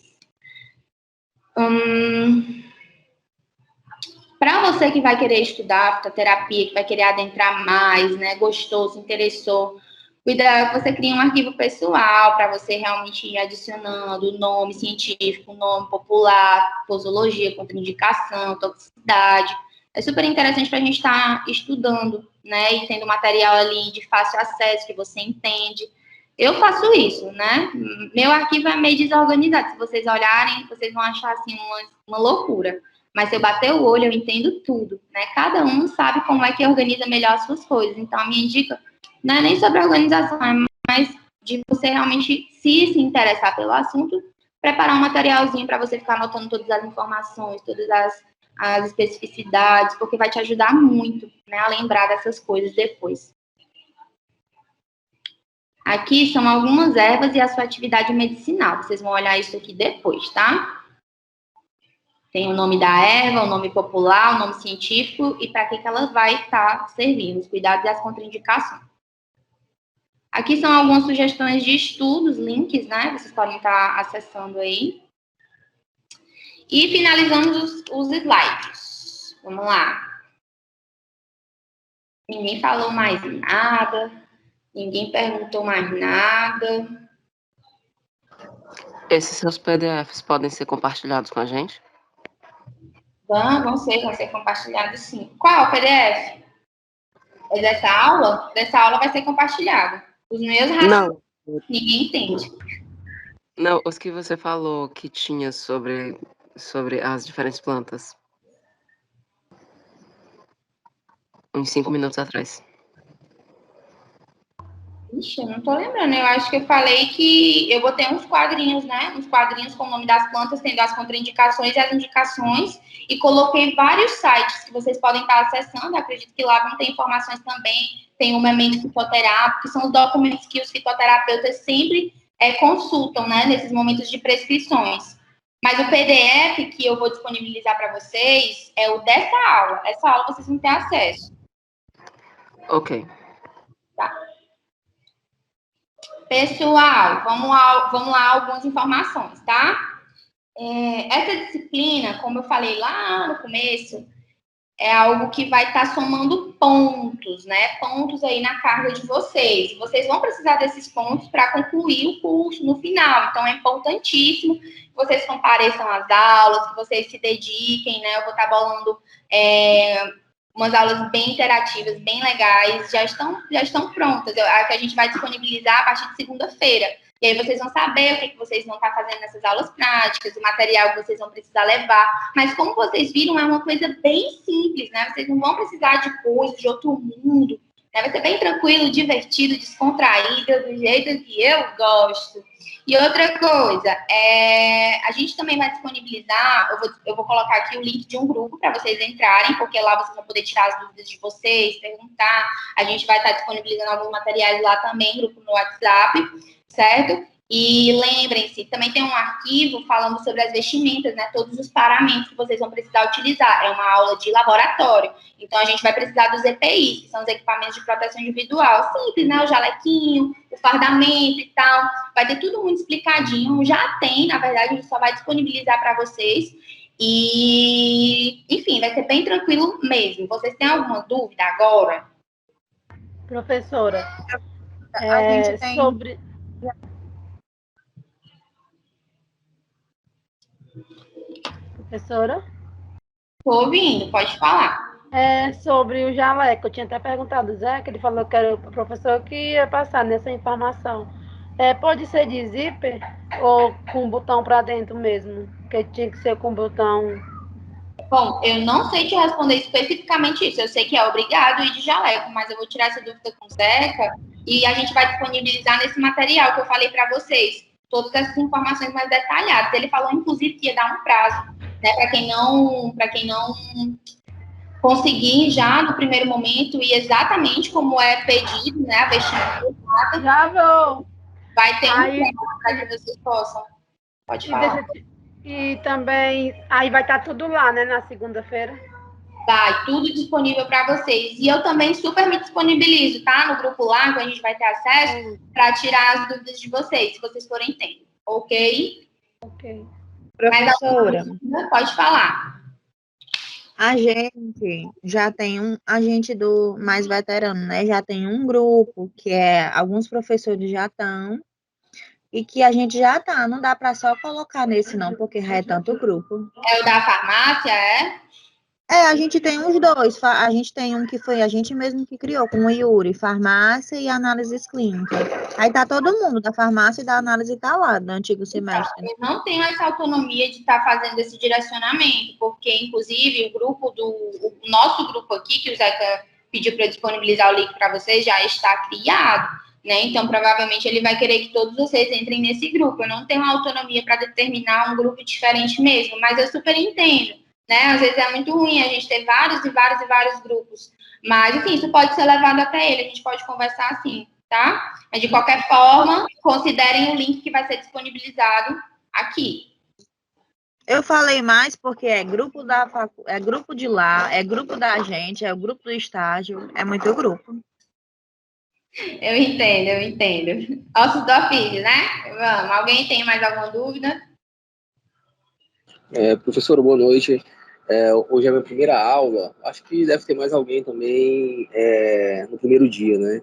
Para você que vai querer estudar fitoterapia, que vai querer adentrar mais, né, gostou, se interessou, o ideal é que você crie um arquivo pessoal para você realmente ir adicionando o nome científico, o nome popular, posologia, contraindicação, toxicidade. É super interessante para a gente estar estudando, né, e tendo material ali de fácil acesso, que você entende. Eu faço isso, né? Meu arquivo é meio desorganizado. Se vocês olharem, vocês vão achar assim uma loucura. Mas se eu bater o olho, eu entendo tudo, né? Cada um sabe como é que organiza melhor as suas coisas. Então, a minha dica, Não é nem sobre a organização, é mais de você realmente se interessar pelo assunto, preparar um materialzinho para você ficar anotando todas as informações, todas as especificidades, porque vai te ajudar muito, né, a lembrar dessas coisas depois. Aqui são algumas ervas e a sua atividade medicinal. Vocês vão olhar isso aqui depois, tá? Tem o nome da erva, o nome popular, o nome científico e para que ela vai estar servindo, os cuidados e as contraindicações. Aqui são algumas sugestões de estudos, links, né? Vocês podem estar acessando aí. E finalizamos os slides. Vamos lá. Ninguém falou mais nada. Ninguém perguntou mais nada. Esses seus PDFs podem ser compartilhados com a gente? Vão ser compartilhados sim. Qual o PDF? É dessa aula? Dessa aula vai ser compartilhado. Os meus Não. Ninguém entende. Não, os que você falou que tinha sobre as diferentes plantas. Uns 5 minutos atrás. Ixi, eu não tô lembrando. Eu acho que eu falei que eu botei uns quadrinhos, né? Uns quadrinhos com o nome das plantas, tendo as contraindicações e as indicações. E coloquei vários sites que vocês podem estar acessando. Acredito que lá vão ter informações também. Tem o Memento Fitoterápico, que são os documentos que os fitoterapeutas sempre consultam, né? Nesses momentos de prescrições. Mas o PDF que eu vou disponibilizar para vocês é o dessa aula. Essa aula vocês vão ter acesso. Ok. Tá. Pessoal, vamos lá algumas informações, tá? Essa disciplina, como eu falei lá no começo, é algo que vai estar somando pontos, né? Pontos aí na carga de vocês. Vocês vão precisar desses pontos para concluir o curso no final. Então, é importantíssimo que vocês compareçam às aulas, que vocês se dediquem, né? Eu vou estar bolando umas aulas bem interativas, bem legais, já estão prontas. A que a gente vai disponibilizar a partir de segunda-feira. E aí vocês vão saber o que vocês vão estar fazendo nessas aulas práticas, o material que vocês vão precisar levar. Mas como vocês viram, é uma coisa bem simples, né? Vocês não vão precisar de coisas de outro mundo. Né? Vai ser bem tranquilo, divertido, descontraído, do jeito que eu gosto. E outra coisa, a gente também vai disponibilizar, eu vou colocar aqui o link de um grupo para vocês entrarem, porque lá vocês vão poder tirar as dúvidas de vocês, perguntar. A gente vai estar disponibilizando alguns materiais lá também, grupo no WhatsApp, certo? E lembrem-se, também tem um arquivo falando sobre as vestimentas, né? Todos os paramentos que vocês vão precisar utilizar. É uma aula de laboratório. Então, a gente vai precisar dos EPIs, que são os equipamentos de proteção individual. Simples, né? O jalequinho, o fardamento e tal. Vai ter tudo muito explicadinho. Já tem, na verdade, a gente só vai disponibilizar para vocês. E, enfim, vai ser bem tranquilo mesmo. Vocês têm alguma dúvida agora? Professora, A gente tem... sobre... Professora? Estou ouvindo, pode falar. Sobre o jaleco, eu tinha até perguntado ao Zé, que ele falou que era o professor que ia passar nessa informação. Pode ser de zíper ou com botão para dentro mesmo? Que tinha que ser com botão... Bom, eu não sei te responder especificamente isso. Eu sei que é obrigado ir de jaleco, mas eu vou tirar essa dúvida com o Zeca e a gente vai disponibilizar nesse material que eu falei para vocês. Todas essas informações mais detalhadas. Ele falou, inclusive, que ia dar um prazo, né? Para quem não conseguir já no primeiro momento e exatamente como é pedido, né? A vestimenta. Já vou. Vai ter um tempo para que vocês possam. Pode falar. E também, aí vai estar tudo lá, né? Na segunda-feira. Vai, tudo disponível para vocês. E eu também super me disponibilizo, tá? No grupo lá, que a gente vai ter acesso, para tirar as dúvidas de vocês, se vocês forem tendo. Ok? Ok. Professora, pode falar. a gente já tem a gente do mais veterano, né? Já tem um grupo que alguns professores já estão e que a gente já tá. Não dá para só colocar nesse não, porque já é tanto grupo. É o da farmácia, é? A gente tem os dois. A gente tem um que foi a gente mesmo que criou, com o Yuri, farmácia e análises clínicas. Aí tá todo mundo da farmácia e da análise tá lá, do antigo semestre. Eu não tenho essa autonomia de estar fazendo esse direcionamento, porque, inclusive, o nosso grupo aqui, que o Zeca pediu para eu disponibilizar o link para vocês, já está criado, né? Então, provavelmente, ele vai querer que todos vocês entrem nesse grupo. Eu não tenho autonomia para determinar um grupo diferente mesmo, mas eu super entendo, né? Às vezes é muito ruim a gente ter vários e vários e vários grupos. Mas, enfim, isso pode ser levado até ele, a gente pode conversar assim, tá? Mas, de qualquer forma, considerem o link que vai ser disponibilizado aqui. Eu falei mais porque é grupo é grupo de lá, é grupo da gente, é o grupo do estágio, é muito grupo. Eu entendo. Ossos do ofício, né? Vamos. Alguém tem mais alguma dúvida? Professor, boa noite. Hoje é a minha primeira aula. Acho que deve ter mais alguém também no primeiro dia, né?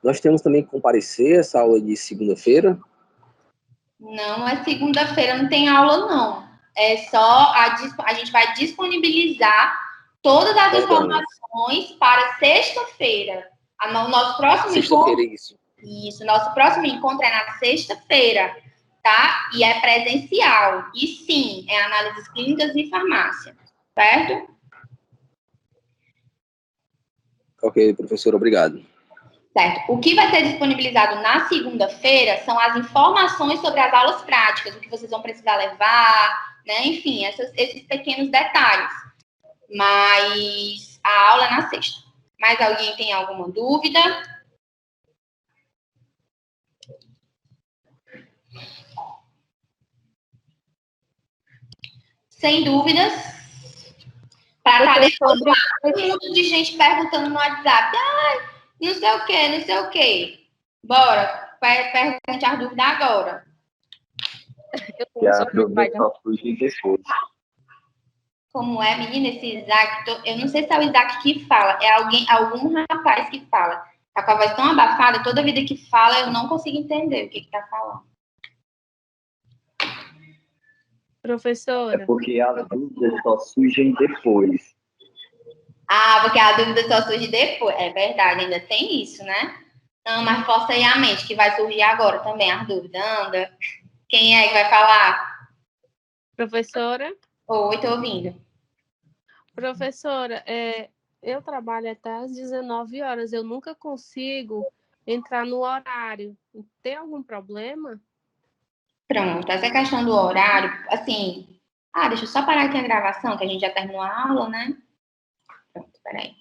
Nós temos também que comparecer essa aula de segunda-feira? Não, é segunda-feira, não tem aula, não. É só a gente vai disponibilizar todas as informações para sexta-feira. O nosso próximo encontro. Isso, nosso próximo encontro é na sexta-feira, tá? E é presencial. E sim, é análises clínicas e farmácia, certo? Ok, professor, obrigado. Certo. O que vai ser disponibilizado na segunda-feira são as informações sobre as aulas práticas, o que vocês vão precisar levar, né? Enfim, esses pequenos detalhes. Mas a aula é na sexta. Mais alguém tem alguma dúvida? Sem dúvidas. Para um monte de gente perguntando no WhatsApp. Ai, não sei o quê, não sei o quê. Bora, pergunte a dúvida agora. Que a dúvida só surge depois. Como é, menina, esse Isaac? Eu não sei se é o Isaac que fala, é algum rapaz que fala. Tá com a voz tão abafada, toda vida que fala eu não consigo entender o que tá falando. Professora. É porque as dúvidas só surgem depois. Ah, porque a dúvida só surge depois. É verdade, ainda tem isso, né? Não, mas força aí a mente, que vai surgir agora também as dúvidas. Anda. Quem é que vai falar? Professora. Oi, tô ouvindo. Professora, eu trabalho até às 19 horas. Eu nunca consigo entrar no horário. Tem algum problema? Pronto, essa questão do horário, assim... Ah, deixa eu só parar aqui a gravação, que a gente já terminou a aula, né? Pronto, peraí.